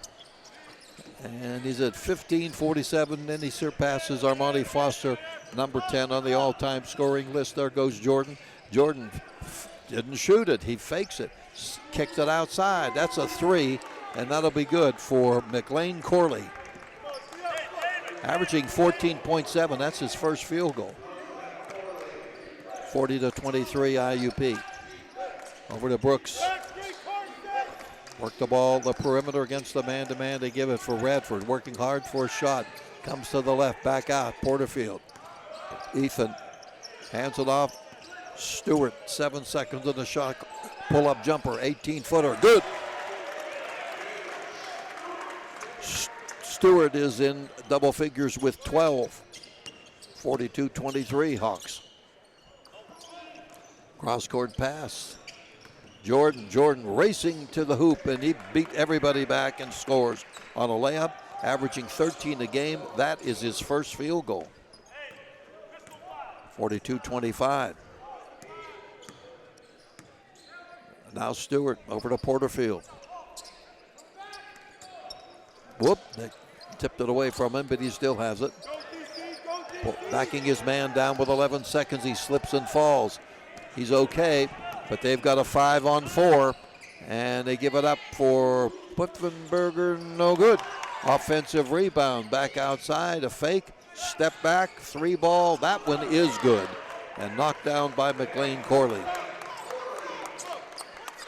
And he's at 15:47. Then he surpasses Armani Foster, number 10 on the all-time scoring list. There goes Jordan. Jordan didn't shoot it. He fakes it. Kicked it outside. That's a 3, and that'll be good for McLean Corley. Averaging 14.7. That's his first field goal. 40-23 IUP. Over to Brooks. Work the ball, the perimeter against the man-to-man. They give it for Radford, working hard for a shot. Comes to the left, back out, Porterfield. Ethan hands it off. Stewart, 7 seconds in the shot. Pull-up jumper, 18-footer, good. Stewart is in double figures with 12. 42-23 Hawks. Cross-court pass. Jordan racing to the hoop, and he beat everybody back and scores on a layup, averaging 13 a game. That is his first field goal. 42-25. Now Stewart over to Porterfield. Whoop, they tipped it away from him, but he still has it. Backing his man down with 11 seconds, he slips and falls. He's okay, but they've got a 5-on-4, and they give it up for Puttenberger, no good. Offensive rebound, back outside, a fake, step back, 3-ball, that one is good, and knocked down by McLean Corley.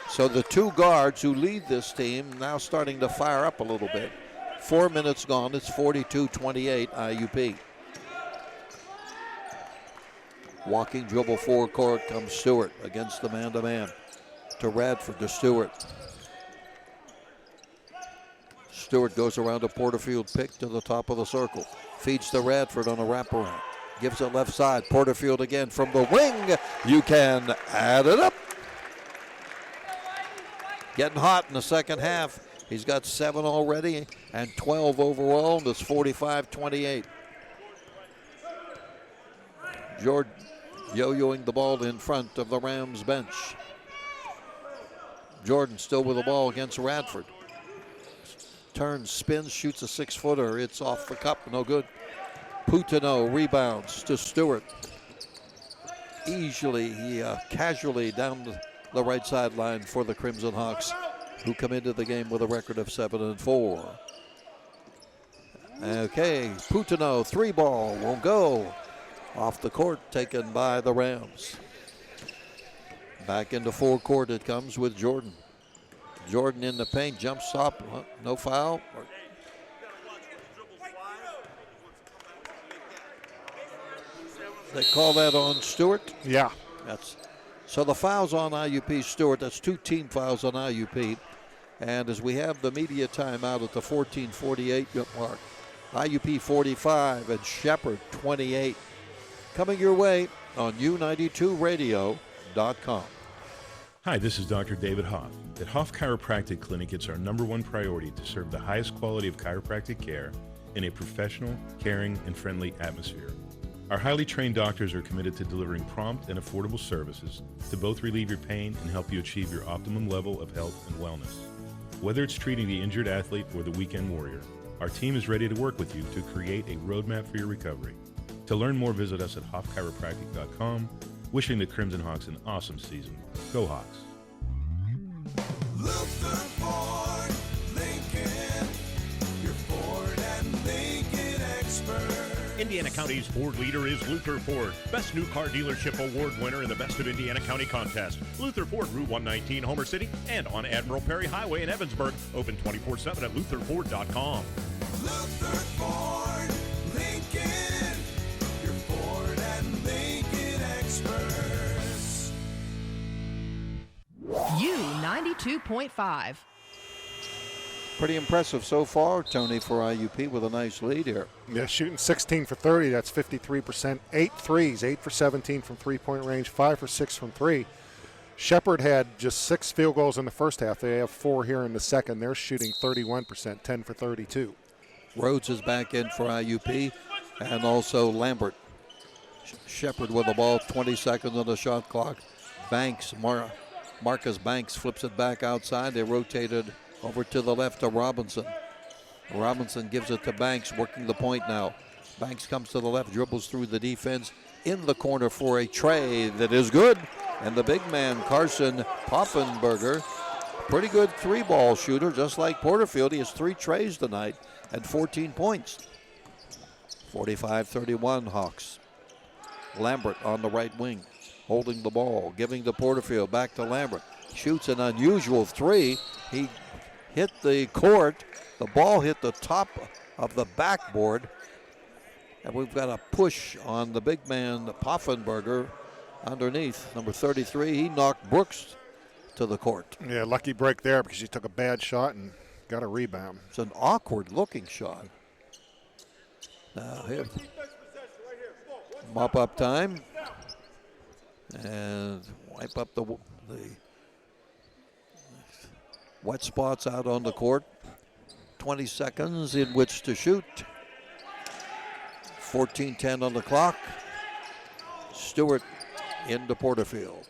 So the two guards who lead this team now starting to fire up a little bit. 4 minutes gone, it's 42-28 IUP. Walking dribble forward court comes Stewart against the man-to-man. To Radford, to Stewart. Stewart goes around a Porterfield pick to the top of the circle. Feeds to Radford on a wraparound. Gives it left side. Porterfield again from the wing. You can add it up. Getting hot in the second half. He's got 7 already and 12 overall. That's 45-28. Jordan yo-yoing the ball in front of the Rams bench. Jordan still with the ball against Radford. Turns, spins, shoots a 6-footer. It's off the cup, no good. Poutinot rebounds to Stewart. Casually down the right sideline for the Crimson Hawks, who come into the game with a record of 7-4. Okay, Poutinot, 3-ball, won't go. Off the court, taken by the Rams. Back into full court it comes with Jordan. Jordan in the paint, jump stop, no foul. They call that on Stewart? Yeah. So the foul's on IUP Stewart. That's 2 team fouls on IUP. And as we have the media timeout at the 14:48 mark, IUP 45 and Shepherd 28. Coming your way on U92Radio.com. Hi, this is Dr. David Hoff. At Hoff Chiropractic Clinic, it's our #1 priority to serve the highest quality of chiropractic care in a professional, caring, and friendly atmosphere. Our highly trained doctors are committed to delivering prompt and affordable services to both relieve your pain and help you achieve your optimum level of health and wellness. Whether it's treating the injured athlete or the weekend warrior, our team is ready to work with you to create a roadmap for your recovery. To learn more, visit us at HoffChiropractic.com. Wishing the Crimson Hawks an awesome season. Go Hawks. Luther Ford, Lincoln, your Ford and Lincoln expert. Indiana County's Ford leader is Luther Ford, Best New Car Dealership Award winner in the Best of Indiana County contest. Luther Ford, Route 119, Homer City, and on Admiral Perry Highway in Evansburg. Open 24/7 at lutherford.com. Luther Ford, Lincoln, your Ford and Lincoln experts. U92.5. Pretty impressive so far, Tony, for IUP with a nice lead here. Yeah, shooting 16 for 30. That's 53%. 8 threes, 8 for 17 from three-point range, 5 for 6 from 3. Shepherd had just 6 field goals in the first half. They have 4 here in the second. They're shooting 31%, 10 for 32. Rhodes is back in for IUP, and also Lambert. Shepherd with the ball, 20 seconds on the shot clock. Banks, Marcus Banks flips it back outside. They rotated over to the left to Robinson. Robinson gives it to Banks, working the point now. Banks comes to the left, dribbles through the defense, in the corner for a tray that is good. And the big man, Carson Poffenberger, pretty good 3-ball shooter, just like Porterfield. He has 3 trays tonight and 14 points. 45-31 Hawks. Lambert on the right wing, holding the ball, giving to Porterfield, back to Lambert. Shoots an unusual 3. He hit the court. The ball hit the top of the backboard. And we've got a push on the big man, Poffenberger, underneath. Number 33, he knocked Brooks to the court. Yeah, lucky break there because he took a bad shot and got a rebound. It's an awkward-looking shot. Now here, mop-up time. And wipe up the wet spots out on the court. 20 seconds in which to shoot. 14:10 on the clock. Stewart into Porterfield.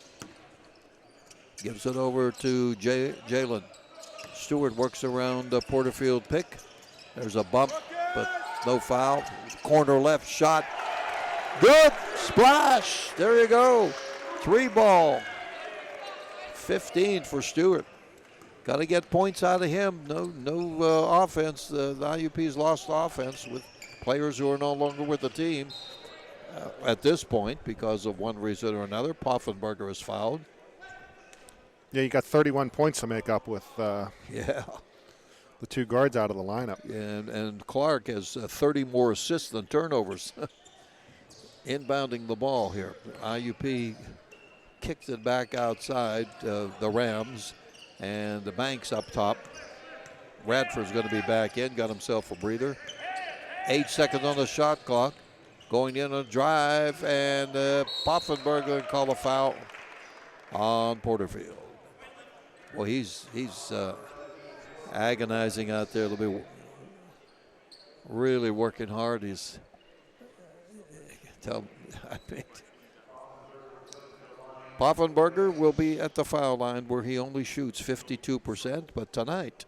Gives it over to Jalen. Stewart works around the Porterfield pick. There's a bump, but no foul. Corner left shot. Good. Splash. There you go. 3-ball. 15 for Stewart. Got to get points out of him. No offense. The IUP's lost offense with players who are no longer with the team at this point because of one reason or another. Poffenberger is fouled. Yeah, you got 31 points to make up with the 2 guards out of the lineup. And Clark has 30 more assists than turnovers. Inbounding the ball here. IUP kicks it back outside the Rams. And the Banks up top. Radford's going to be back in, got himself a breather. 8 seconds on the shot clock. Going in a drive, and Poffenberger called a foul on Porterfield. Well, he's agonizing out there. They'll be really working hard. Poffenberger will be at the foul line where he only shoots 52%, but tonight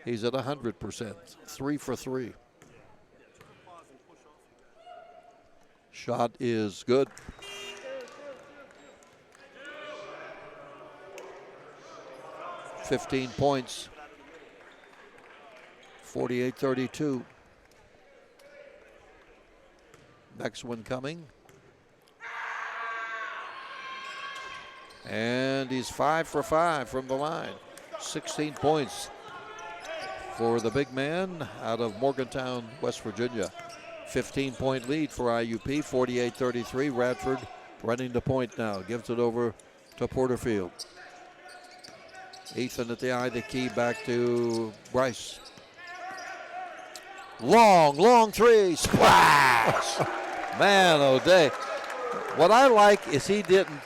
he's at 100%, 3 for 3. Shot is good. $15 points, 48-32. Next one coming. And he's 5 for 5 from the line. 16 points for the big man out of Morgantown, West Virginia. 15-point lead for IUP, 48-33. Radford running the point now. Gives it over to Porterfield. Ethan at the eye of the key, back to Bryce. Long 3. Splash! Man, oh day. What I like is he didn't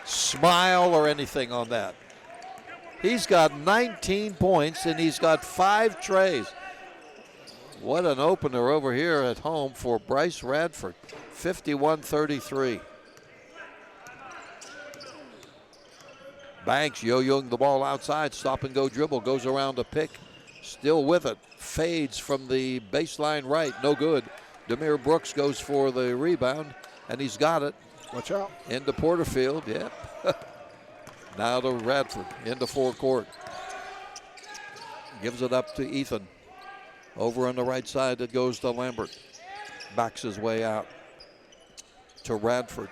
smile or anything on that. He's got 19 points and he's got 5 trays. What an opener over here at home for Bryce Radford. 51-33. Banks yo-yoing the ball outside. Stop and go dribble. Goes around the pick. Still with it. Fades from the baseline right. No good. Demir Brooks goes for the rebound, and he's got it. Watch out. Into Porterfield. Yep. Now to Radford. Into forecourt. Gives it up to Ethan. Over on the right side, it goes to Lambert. Backs his way out to Radford,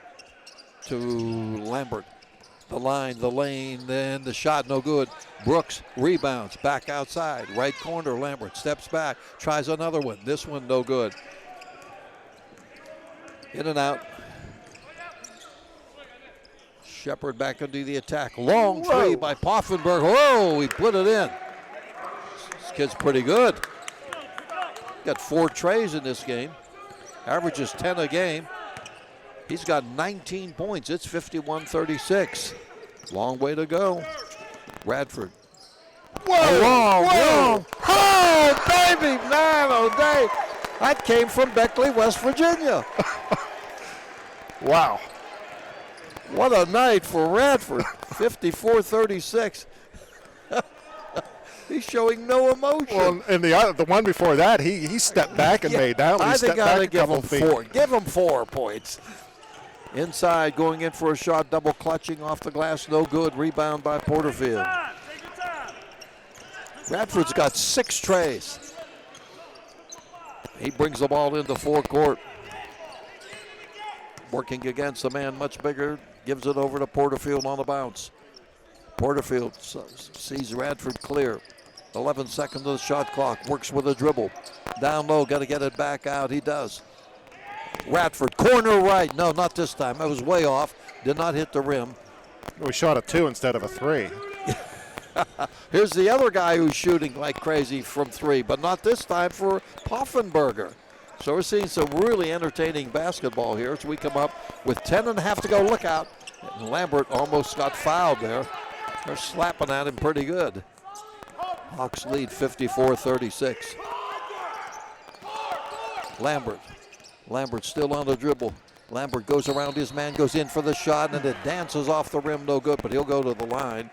to Lambert. The line, the lane, then the shot, no good. Brooks rebounds, back outside, right corner. Lambert steps back, tries another one. This one, no good. In and out. Shepard back into the attack. Long three by Poffenberg. Whoa, he put it in. This kid's pretty good. Got 4 trays in this game. Averages 10 a game. He's got 19 points. It's 51-36. Long way to go. Radford. Whoa! Oh, baby, man, oh, day. That came from Beckley, West Virginia. Wow. What a night for Radford. 54-36. He's showing no emotion. Well, and the one before that, he stepped back and made that one. He stepped back a couple feet. Give him 4 points. Inside, going in for a shot, double clutching off the glass, no good. Rebound by Porterfield. Radford's got 6 trays. He brings the ball into forecourt. Working against a man much bigger, gives it over to Porterfield on the bounce. Porterfield sees Radford clear. 11 seconds of the shot clock, works with a dribble. Down low, got to get it back out, he does. Radford, corner right. No, not this time. That was way off. Did not hit the rim. We shot a 2 instead of a 3. Here's the other guy who's shooting like crazy from 3, but not this time for Poffenberger. So we're seeing some really entertaining basketball here as we come up with 10.5 to go. Look out. And Lambert almost got fouled there. They're slapping at him pretty good. Hawks lead 54-36. Lambert still on the dribble. Lambert goes around his man, goes in for the shot, and it dances off the rim, no good, but he'll go to the line.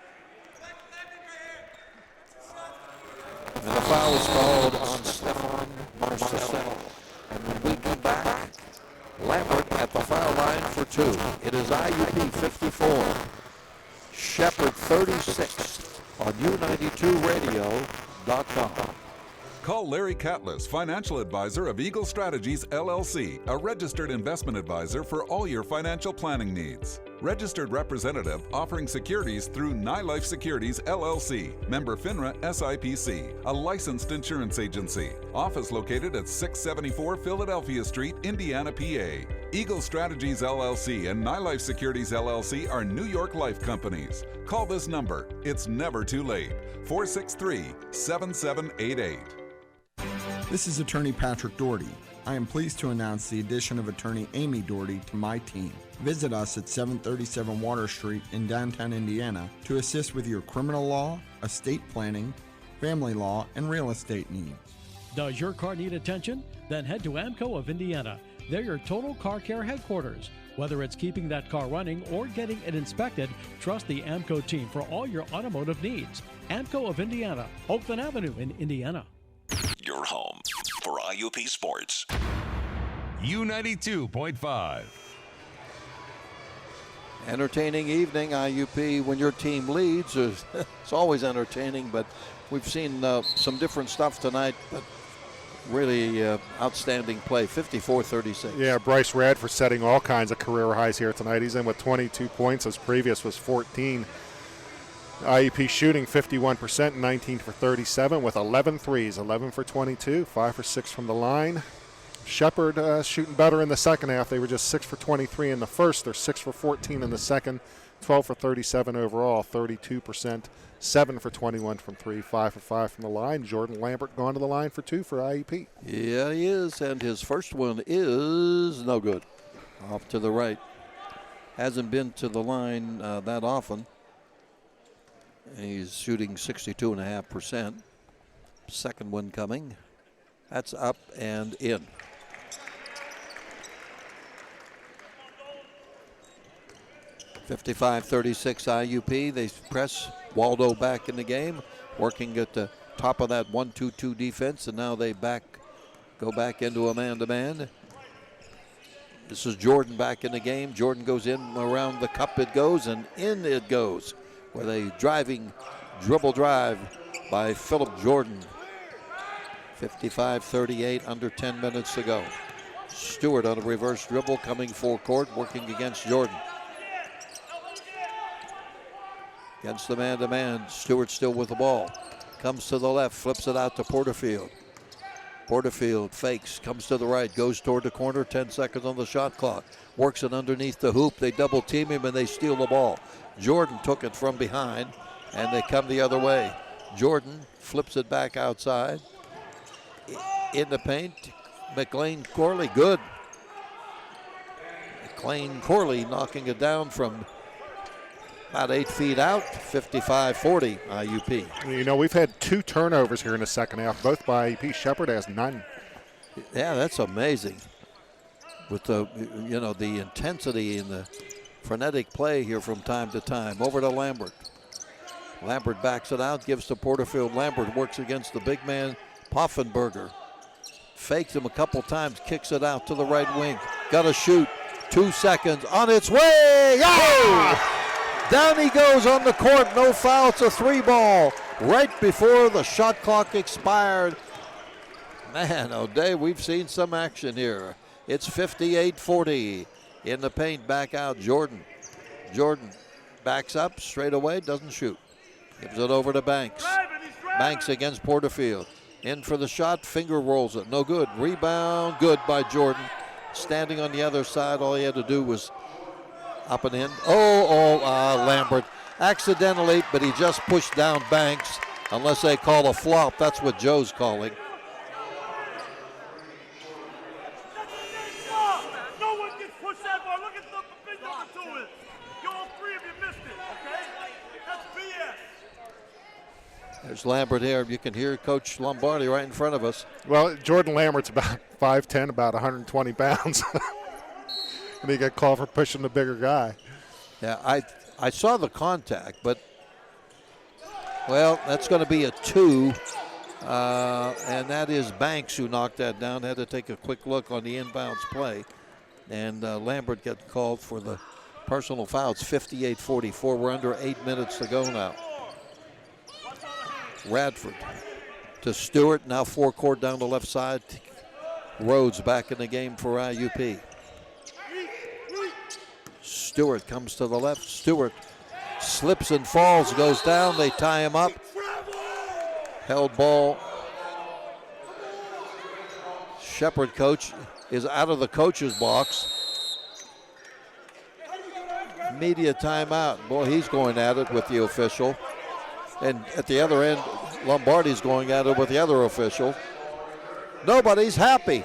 And the foul is called on Stefan Marcel. And when we come back, Lambert at the foul line for 2. It is IUP 54, Shepard 36 on U92.5. Call Larry Catless, financial advisor of Eagle Strategies, LLC, a registered investment advisor for all your financial planning needs. Registered representative offering securities through NyLife Securities, LLC, member FINRA SIPC, a licensed insurance agency. Office located at 674 Philadelphia Street, Indiana, PA. Eagle Strategies, LLC and NyLife Securities, LLC are New York Life companies. Call this number. It's never too late. 463-7788. This is Attorney Patrick Doherty. I am pleased to announce the addition of Attorney Amy Doherty to my team. Visit us at 737 Water Street in downtown Indiana to assist with your criminal law, estate planning, family law, and real estate needs. Does your car need attention? Then head to AMCO of Indiana. They're your total car care headquarters. Whether it's keeping that car running or getting it inspected, trust the AMCO team for all your automotive needs. AMCO of Indiana, Oakland Avenue in Indiana. Your home for IUP Sports. U92.5. Entertaining evening, IUP. When your team leads, it's always entertaining, but we've seen some different stuff tonight, but really outstanding play, 54-36. Yeah, Bryce Radford setting all kinds of career highs here tonight. He's in with 22 points. His previous was 14. IUP shooting 51%, 19 for 37 with 11 threes, 11 for 22, 5 for 6 from the line. Shepard shooting better in the second half. They were just 6 for 23 in the first. They're 6 for 14 in the second, 12 for 37 overall, 32%, 7 for 21 from 3, 5 for 5 from the line. Jordan Lambert gone to the line for 2 for IUP. Yeah, he is, and his first one is no good. Off to the right. Hasn't been to the line that often. He's shooting 62.5%. Second one coming. That's up and in. (55-36) IUP. They press Waldo back in the game, working at the top of that 1-2-2 defense, and now they go back into a man-to-man. This is Jordan back in the game. Jordan goes in around the cup. It goes, and in it goes. With a driving dribble drive by Philip Jordan. 55-38, under 10 minutes to go. Stewart on a reverse dribble coming full court, working against Jordan. Against the man-to-man, Stewart still with the ball. Comes to the left, flips it out to Porterfield. Porterfield fakes, comes to the right, goes toward the corner, 10 seconds on the shot clock. Works it underneath the hoop. They double team him and they steal the ball. Jordan took it from behind and they come the other way. Jordan flips it back outside. In the paint, McLean Corley, good. McLean Corley knocking it down from about 8 feet out, 55-40 IUP. You know, we've had 2 turnovers here in the second half, both by IUP. Shepherd has none. Yeah, that's amazing. With the, you know, the intensity and the frenetic play here from time to time. Over to Lambert. Lambert backs it out, gives to Porterfield. Lambert works against the big man, Poffenberger. Fakes him a couple times, kicks it out to the right wing. Got to shoot. 2 seconds on its way. Oh! Down he goes on the court. No foul. It's a 3-ball right before the shot clock expired. Man, oh, Dave, we've seen some action here. It's 58-40. In the paint, back out Jordan. Jordan backs up straight away, doesn't shoot. Gives it over to Banks. Banks against Porterfield. In for the shot, finger rolls it. No good. Rebound, good by Jordan. Standing on the other side, all he had to do was up and in. Lambert accidentally, but he just pushed down Banks. Unless they call a flop, that's what Joe's calling. No one gets pushed that ball. Look at the big number to it. You all 3 of you missed it, okay? That's BS. There's Lambert here. You can hear Coach Lombardi right in front of us. Well, Jordan Lambert's about 5'10", about 120 pounds. And he got called for pushing the bigger guy. Yeah, I saw the contact, but, well, that's going to be a 2. And that is Banks who knocked that down. Had to take a quick look on the inbounds play. And Lambert gets called for the personal foul. It's 58-44. We're under 8 minutes to go now. Radford to Stewart. Now forecourt down the left side. Rhodes back in the game for IUP. Stewart comes to the left. Stewart slips and falls, goes down. They tie him up. Held ball. Shepherd coach is out of the coach's box. Media timeout. Boy, he's going at it with the official. And at the other end, Lombardi's going at it with the other official. Nobody's happy.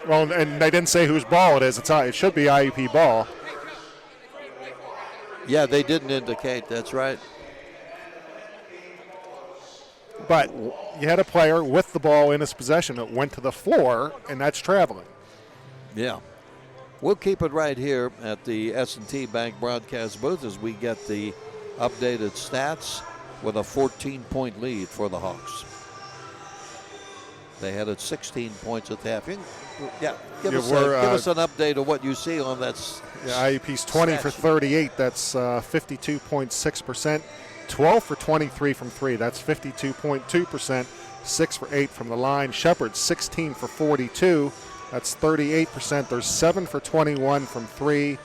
Well, and they didn't say whose ball it is. It should be IUP ball. Yeah, they didn't indicate. That's right. But you had a player with the ball in his possession that went to the floor, and that's traveling. Yeah. We'll keep it right here at the S&T Bank broadcast booth as we get the updated stats with a 14-point lead for the Hawks. They had it 16 points at the half. Yeah, give us an update of what you see on that. IUP's 20 for 38. That's 52.6%. 12 for 23 from 3. That's 52.2%. 6 for 8 from the line. Shepherd 16 for 42. That's 38%. They're 7 for 21 from 3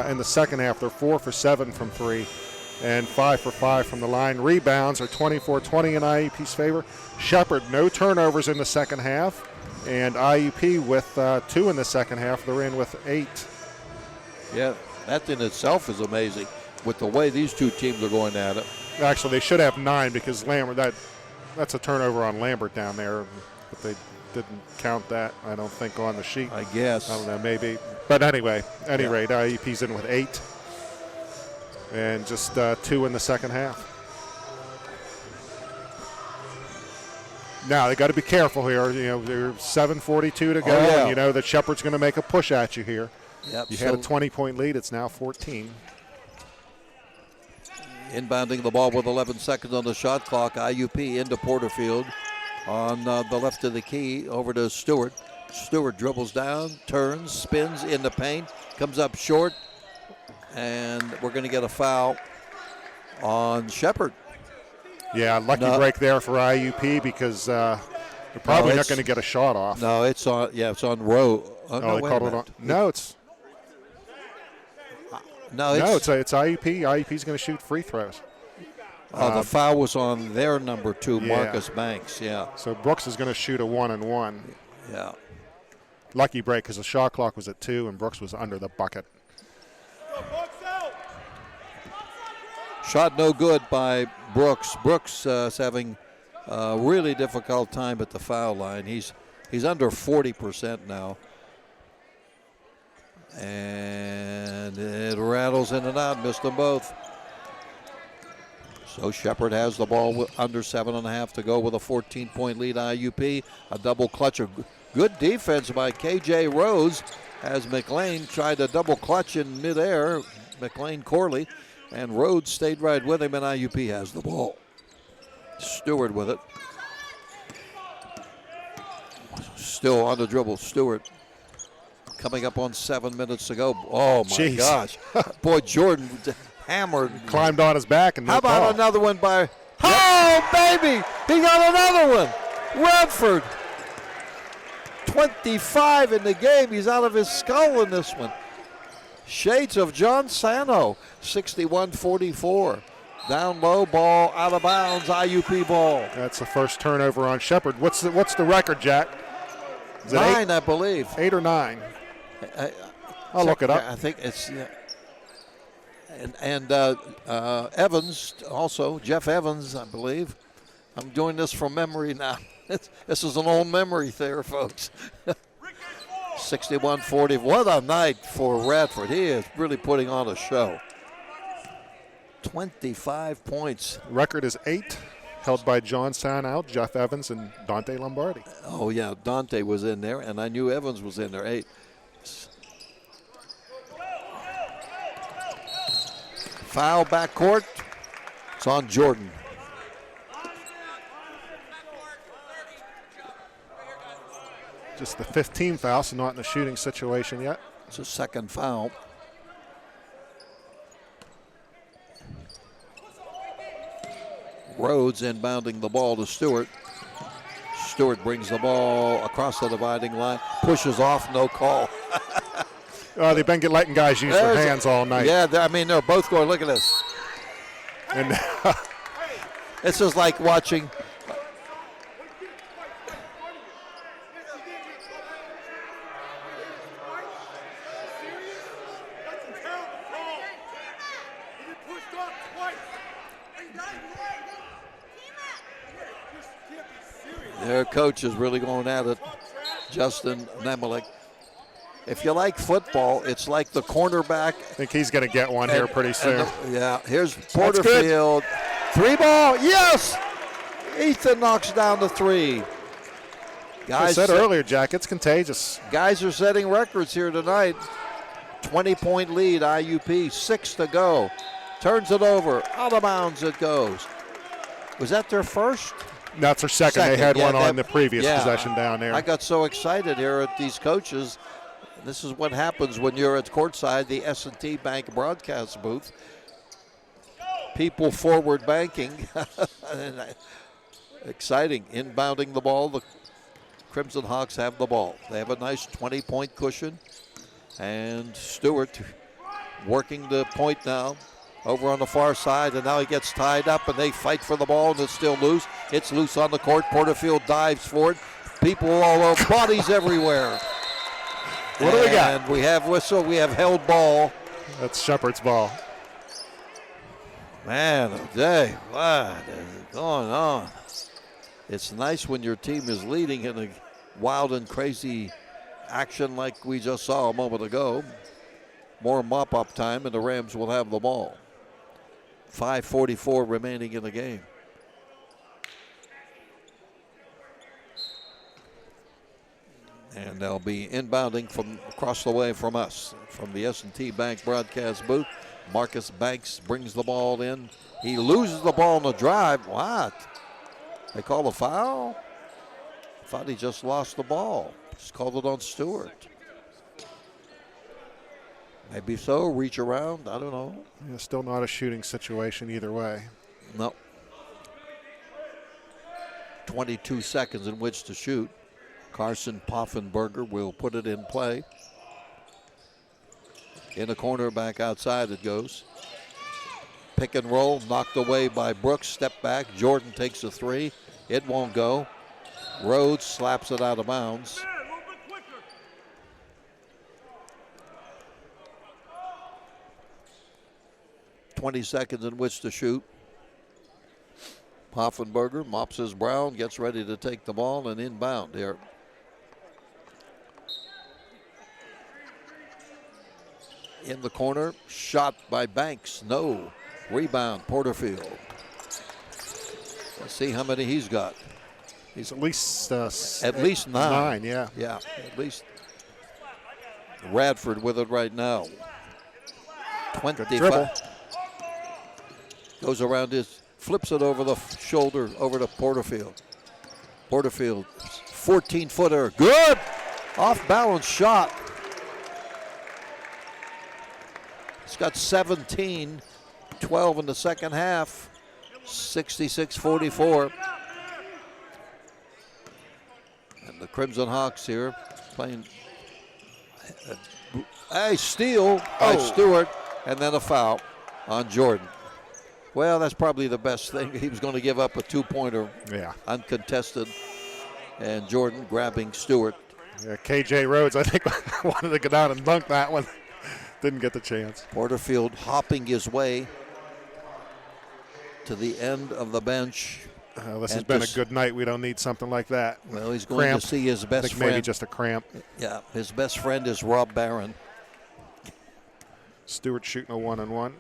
in the second half. They're 4 for 7 from 3. And 5 for 5 from the line. Rebounds are 24-20 in IUP's favor. Shepherd, no turnovers in the second half. And IUP with 2 in the second half. They're in with 8. Yeah, that in itself is amazing with the way these two teams are going at it. Actually, they should have 9 because Lambert, that's a turnover on Lambert down there. But they didn't count that, I don't think, on the sheet. I guess. I don't know, maybe. But anyway, rate, IUP's in with 8. And just 2 in the second half. Now, they got to be careful here. You know, there's 7:42 to go, and you know that Shepherd's going to make a push at you here. Yep. You had a 20-point lead. It's now 14. Inbounding the ball with 11 seconds on the shot clock. IUP into Porterfield on the left of the key over to Stewart. Stewart dribbles down, turns, spins in the paint, comes up short, and we're going to get a foul on Shepherd. Yeah, lucky break there for IUP because They're probably not going to get a shot off. No, it's on. Yeah, it's on Rowe. Oh, they called it on. No, it's. No, it's IUP. IUP's going to shoot free throws. The foul was on their number 2, Yeah. Marcus Banks. Yeah. So Brooks is going to shoot a 1-and-1. Yeah. Lucky break because the shot clock was at 2 and Brooks was under the bucket. Shot no good by Brooks. Brooks is having a really difficult time at the foul line. He's under 40% now. And it rattles in and out. Missed them both. So Shepherd has the ball with under 7.5 to go with a 14-point lead. IUP, a double clutch of good defense by KJ Rose as McLean tried to double clutch in midair. McLean Corley, and Rhodes stayed right with him, and IUP has the ball. Stewart with it. Still on the dribble. Stewart coming up on 7 minutes to go. Oh, my gosh. Boy, Jordan hammered. Climbed on his back. And how about another one by... Oh, baby! He got another one. Redford. 25 in the game. He's out of his skull in this one. Shades of John Sano. 61-44. Down low, ball out of bounds. IUP ball. That's the first turnover on Shepherd. What's the record, Jack? Is it 9, I believe. 8 or 9? I'll look it up. I think it's... Yeah. And Evans also, Jeff Evans, I believe. I'm doing this from memory now. This is an old memory there, folks. 61-40. What a night for Radford. He is really putting on a show. 25 points. Record is 8, held by John Sanow, Jeff Evans, and Dante Lombardi. Oh, yeah, Dante was in there, and I knew Evans was in there. 8. Foul backcourt. It's on Jordan. Just the 15th foul, so not in a shooting situation yet. It's a second foul. Rhodes inbounding the ball to Stewart. Stewart brings the ball across the dividing line, pushes off, no call. They've been letting guys use their hands all night. Yeah, I mean, they're both going, look at this. And this is like watching. Their coach is really going at it, Justin Nemelik. If you like football, it's like the cornerback. I think he's going to get one here pretty soon. Here's Porterfield. 3 ball, yes! Ethan knocks down the 3. Guys, I said earlier, Jack, it's contagious. Guys are setting records here tonight. 20-point lead, IUP, 6 to go. Turns it over, out of bounds it goes. Was that their first? That's their second. They had one on the previous possession down there. I got so excited here at these coaches. This is what happens when you're at courtside, the S&T Bank broadcast booth. People forward banking. Exciting. Inbounding the ball. The Crimson Hawks have the ball. They have a nice 20-point cushion. And Stewart working the point now over on the far side. And now he gets tied up and they fight for the ball and it's still loose. It's loose on the court. Porterfield dives for it. People all over. Bodies everywhere. What do we got? And we have whistle. We have held ball. That's Shepherd's ball. Man, oh day, what is going on? It's nice when your team is leading in a wild and crazy action like we just saw a moment ago. More mop-up time, and the Rams will have the ball. 5:44 remaining in the game. And they'll be inbounding from across the way from us, from the S&T Bank broadcast booth. Marcus Banks brings the ball in. He loses the ball on the drive. What? They call a foul? I thought he just lost the ball. Just called it on Stewart. Maybe so. Reach around. I don't know. Yeah, still not a shooting situation either way. No. 22 seconds in which to shoot. Carson Poffenberger will put it in play. In the corner, back outside it goes. Pick and roll, knocked away by Brooks. Step back. Jordan takes a three. It won't go. Rhodes slaps it out of bounds. 20 seconds in which to shoot. Poffenberger mops his brow, gets ready to take the ball and inbound here. In the corner, shot by Banks. No. Rebound, Porterfield. Let's see how many he's got. He's at least nine. Nine, yeah. Yeah, at least. Radford with it right now. 25. Goes around his, flips it over the shoulder, over to Porterfield. Porterfield, 14-footer, good! Off-balance shot. He's got 17, 12 in the second half, 66-44. And the Crimson Hawks here playing a steal by Stewart, and then a foul on Jordan. Well, that's probably the best thing. He was going to give up a two-pointer, uncontested, and Jordan grabbing Stewart. Yeah, KJ Rhodes, I think, wanted to go down and dunk that one. Didn't get the chance. Porterfield hopping his way to the end of the bench. This has been a good night. We don't need something like that. Well, he's going to see his best friend. Maybe just a cramp. Yeah, his best friend is Rob Barron. Stewart shooting a one-on-one.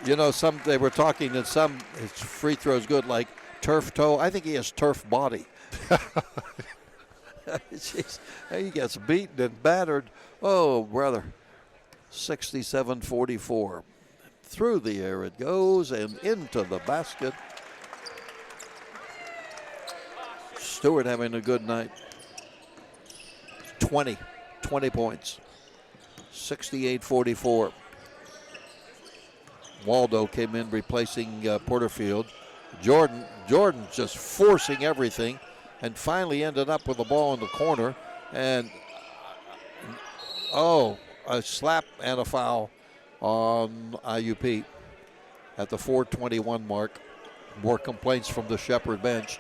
You know, they were talking that his free throws good, like turf toe. I think he has turf body. He gets beaten and battered. Oh, brother. 67-44. Through the air it goes and into the basket. Stewart having a good night. 20 points. 68-44. Waldo came in replacing Porterfield. Jordan just forcing everything and finally ended up with the ball in the corner. And, a slap and a foul on IUP at the 4:21 mark. More complaints from the Shepherd bench.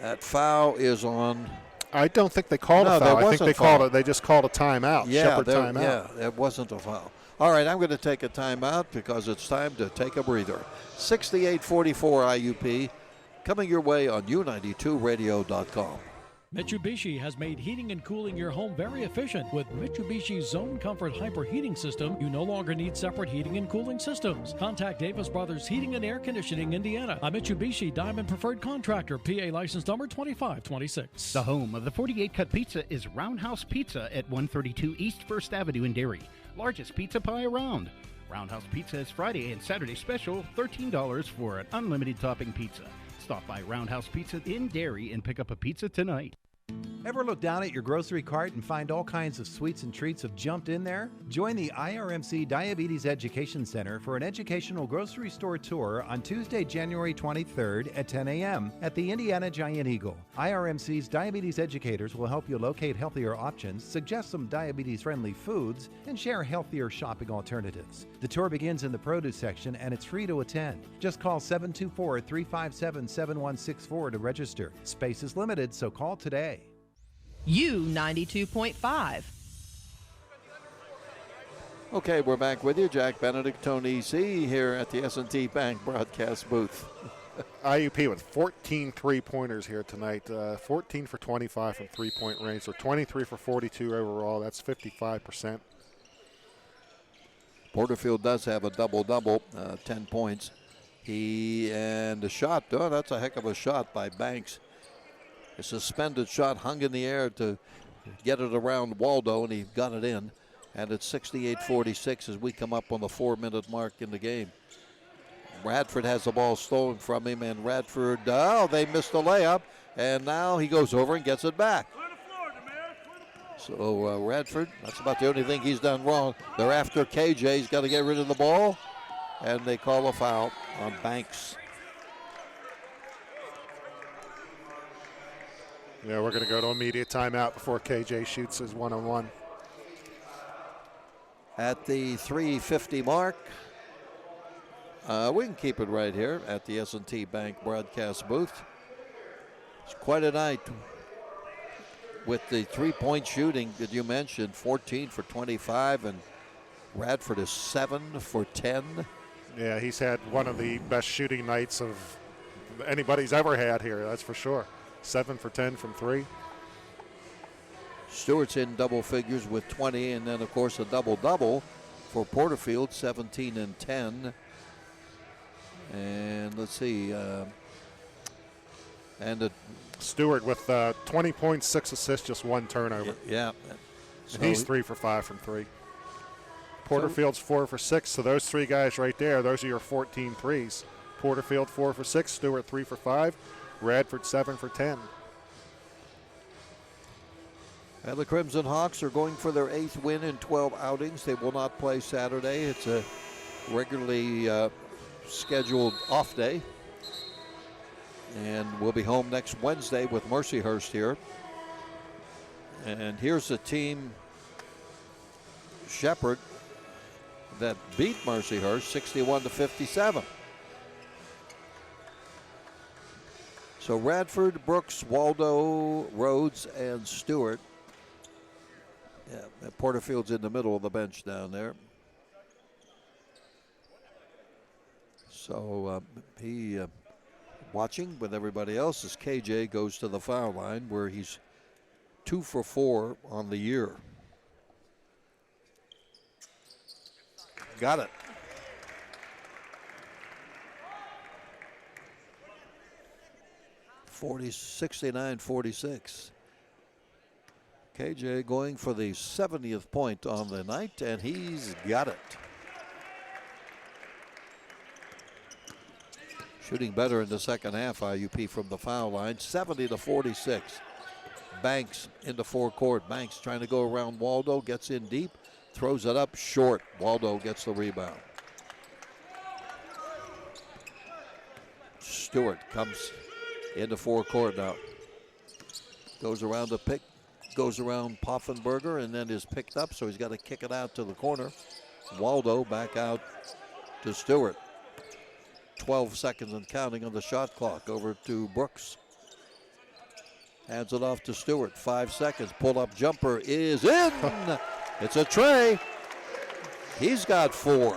That foul is on. I don't think they called a foul. I think they just called a timeout. Shepherd timeout. Yeah, that wasn't a foul. All right, I'm going to take a timeout because it's time to take a breather. 68-44 IUP, coming your way on U92radio.com. Mitsubishi has made heating and cooling your home very efficient. With Mitsubishi's Zone Comfort Hyper Heating System, you no longer need separate heating and cooling systems. Contact Davis Brothers Heating and Air Conditioning, Indiana, a Mitsubishi Diamond Preferred Contractor, PA license number 2526. The home of the 48-cut pizza is Roundhouse Pizza at 132 East 1st Avenue in Derry. Largest pizza pie around. Roundhouse Pizza is Friday and Saturday special, $13 for an unlimited topping pizza. Stop by Roundhouse Pizza in Derry and pick up a pizza tonight. Ever look down at your grocery cart and find all kinds of sweets and treats have jumped in there? Join the IRMC Diabetes Education Center for an educational grocery store tour on Tuesday, January 23rd at 10 a.m. at the Indiana Giant Eagle. IRMC's diabetes educators will help you locate healthier options, suggest some diabetes-friendly foods, and share healthier shopping alternatives. The tour begins in the produce section and it's free to attend. Just call 724-357-7164 to register. Space is limited, so call today. U92.5. Okay, we're back with you. Jack Benedict, Tony C. here at the S&T Bank broadcast booth. IUP with 14 three-pointers here tonight. 14 for 25 from three-point range, so 23 for 42 overall. That's 55%. Porterfield does have a double-double, 10 points. And the shot, that's a heck of a shot by Banks. A suspended shot hung in the air to get it around Waldo, and he got it in. And it's 68-46 as we come up on the 4-minute mark in the game. Radford has the ball stolen from him, and Radford, they missed the layup, and now he goes over and gets it back. So Radford, that's about the only thing he's done wrong. They're after KJ. He's got to get rid of the ball. And they call a foul on Banks. Yeah, we're going to go to immediate timeout before KJ shoots his one-on-one. At the 3:50 mark, we can keep it right here at the S&T Bank broadcast booth. It's quite a night with the three-point shooting that you mentioned, 14 for 25, and Radford is 7 for 10. Yeah, he's had one of the best shooting nights of anybody's ever had here, that's for sure. 7 for 10 from 3. Stewart's in double figures with 20, and then, of course, a double-double for Porterfield, 17 and 10. And let's see. Stewart with 20 points, 6 assists, just 1 turnover. Yeah. So he's 3 for 5 from 3. Porterfield's 4 for 6, so those 3 guys right there, those are your 14 threes. Porterfield 4 for 6, Stewart 3 for 5, Radford 7 for 10. And the Crimson Hawks are going for their 8th win in 12 outings. They will not play Saturday. It's a regularly scheduled off day. And we'll be home next Wednesday with Mercyhurst here. And here's the team, Shepherd, that beat Mercyhurst 61-57. So Radford, Brooks, Waldo, Rhodes, and Stewart. Yeah, Porterfield's in the middle of the bench down there. So he watching with everybody else as KJ goes to the foul line where he's 2 for 4 on the year. Got it. (40, 69-46). KJ going for the 70th point on the night, and he's got it. Shooting better in the second half, IUP from the foul line, 70-46. Banks in the forecourt. Banks trying to go around Waldo, gets in deep, throws it up short. Waldo gets the rebound. Stewart comes into forecourt now. Goes around the pick. Goes around Poffenberger and then is picked up, so he's got to kick it out to the corner. Waldo back out to Stewart. 12 seconds and counting on the shot clock. Over to Brooks. Hands it off to Stewart. 5 seconds. Pull-up jumper is in. It's a tray. He's got 4.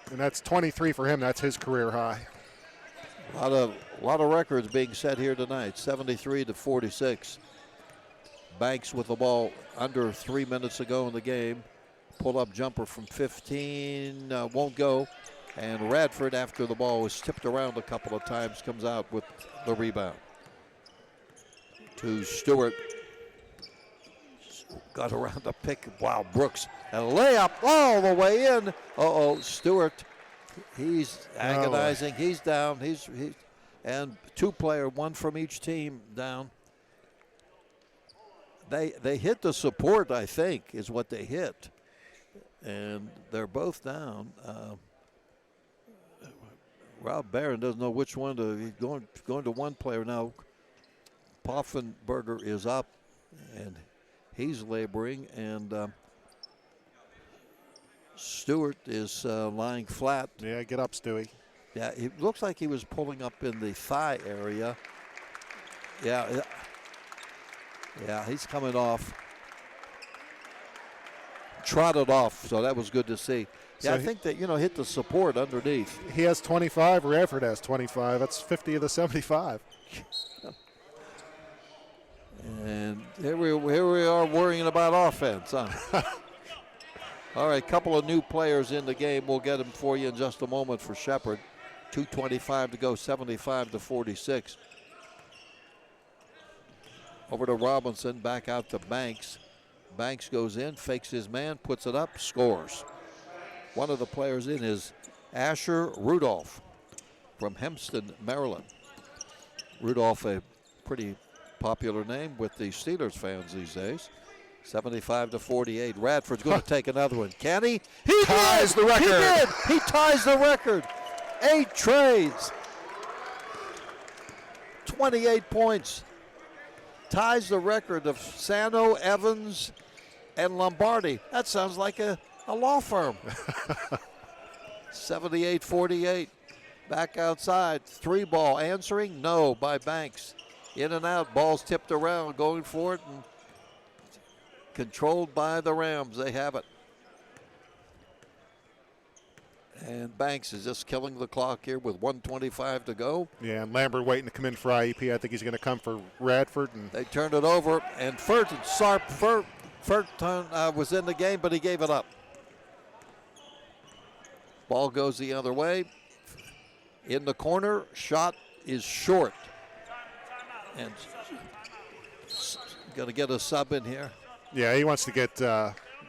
And that's 23 for him. That's his career high. A lot of records being set here tonight. 73-46. Banks with the ball under 3 minutes ago in the game. Pull-up jumper from 15 won't go. And Radford, after the ball was tipped around a couple of times, comes out with the rebound. To Stewart. Got around the pick. Wow, Brooks. And a layup all the way in. Uh-oh, Stewart. He's agonizing. He's down. And 2-player, 1 from each team down. They hit the support, I think, is what they hit. And they're both down. Rob Barron doesn't know which one to. He's going to 1 player now. Poffenberger is up, and he's laboring. And Stewart is lying flat. Yeah, get up, Stewie. Yeah, it looks like he was pulling up in the thigh area. Yeah, he's coming off. Trotted off, so that was good to see. Yeah, so I think that, hit the support underneath. He has 25, Radford has 25. That's 50 of the 75. And here we are worrying about offense, huh? All right, couple of new players in the game. We'll get them for you in just a moment for Shepherd. 2:25 to go, 75-46. Over to Robinson, back out to Banks. Banks goes in, fakes his man, puts it up, scores. One of the players in is Asher Rudolph from Hempstead, Maryland. Rudolph, a pretty popular name with the Steelers fans these days. 75-48. Radford's going to take another one. Can he? He ties the record. He did. He ties the record. 8 trays. 28 points. Ties the record of Sano, Evans, and Lombardi. That sounds like a law firm. 78-48. Back outside. 3 ball. Answering? No, by Banks. In and out. Ball's tipped around. Going for it. And controlled by the Rams. They have it. And Banks is just killing the clock here with 1:25 to go. Yeah, and Lambert waiting to come in for IUP. I think he's going to come for Radford. And they turned it over, and Furton was in the game, but he gave it up. Ball goes the other way. In the corner, shot is short. And going to get a sub in here. Yeah, he wants to get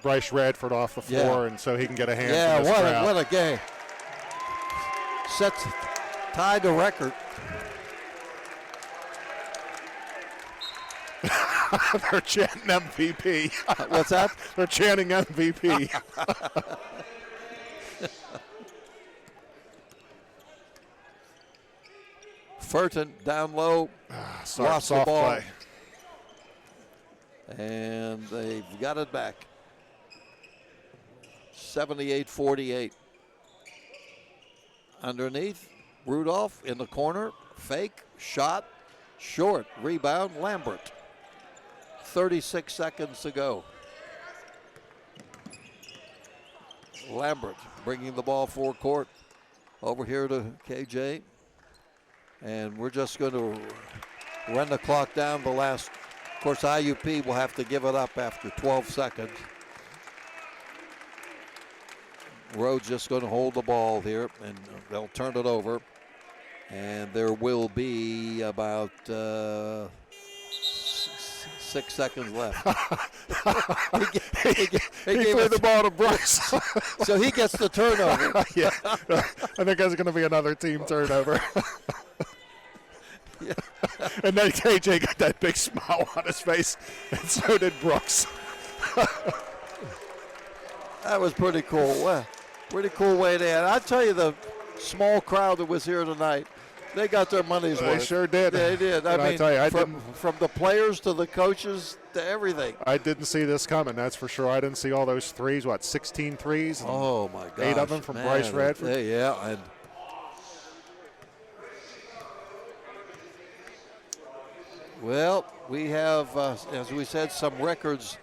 Bryce Radford off the floor, and so he can get a hand. Yeah, from this crowd. What a game! Tied the record. They're chanting MVP. What's that? They're chanting MVP. Furton down low, lost the ball. Play. And they've got it back. 78-48. Underneath, Rudolph in the corner. Fake, shot, short. Rebound, Lambert. 36 seconds to go. Lambert bringing the ball forecourt. Over here to KJ. And we're just going to run the clock down the last. Of course, IUP will have to give it up after 12 seconds. Rhodes just going to hold the ball here, and they'll turn it over. And there will be about 6 seconds left. he threw the ball to Bryce. So he gets the turnover. Yeah, I think that's going to be another team turnover. Yeah. And then KJ got that big smile on his face, and so did Brooks. That was pretty cool. Well, pretty cool way to end. I tell you, the small crowd that was here tonight, they got their money's worth. They sure did. They did. I mean, tell you, from the players to the coaches to everything. I didn't see this coming, that's for sure. I didn't see all those threes. 16 threes? Oh, my gosh. 8 of them from Bryce Radford. Yeah, and well, we have, as we said, some records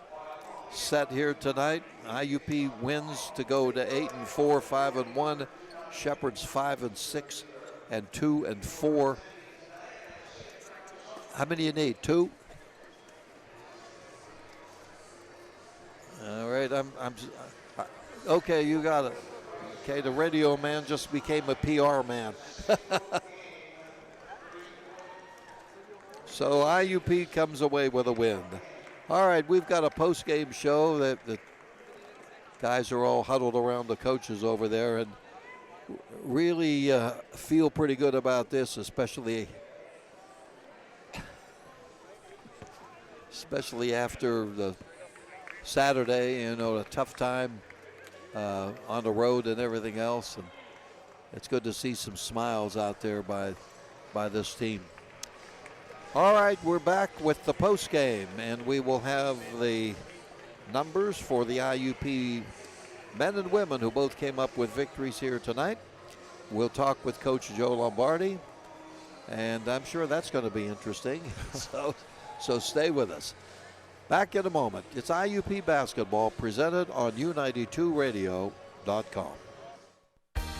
set here tonight. IUP wins to go to 8-4, 5-1. Shepherd's 5-6, and 2-4. How many you need? 2? All right, okay, you got it. Okay, the radio man just became a PR man. So IUP comes away with a win. All right, we've got a post-game show that the guys are all huddled around the coaches over there and really feel pretty good about this, especially after the Saturday, a tough time on the road and everything else. And it's good to see some smiles out there by this team. All right, we're back with the post game, and we will have the numbers for the IUP men and women who both came up with victories here tonight. We'll talk with Coach Joe Lombardi, and I'm sure that's going to be interesting. So stay with us. Back in a moment. It's IUP basketball presented on U92.5radio.com.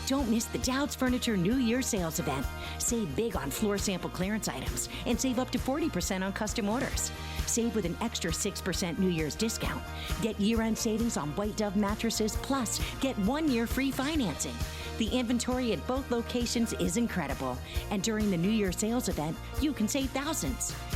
Don't miss the Dowd's Furniture New Year sales event. Save big on floor sample clearance items and save up to 40% on custom orders. Save with an extra 6% New Year's discount. Get year-end savings on White Dove mattresses, plus get 1 year free financing. The inventory at both locations is incredible, and during the New Year sales event, you can save thousands.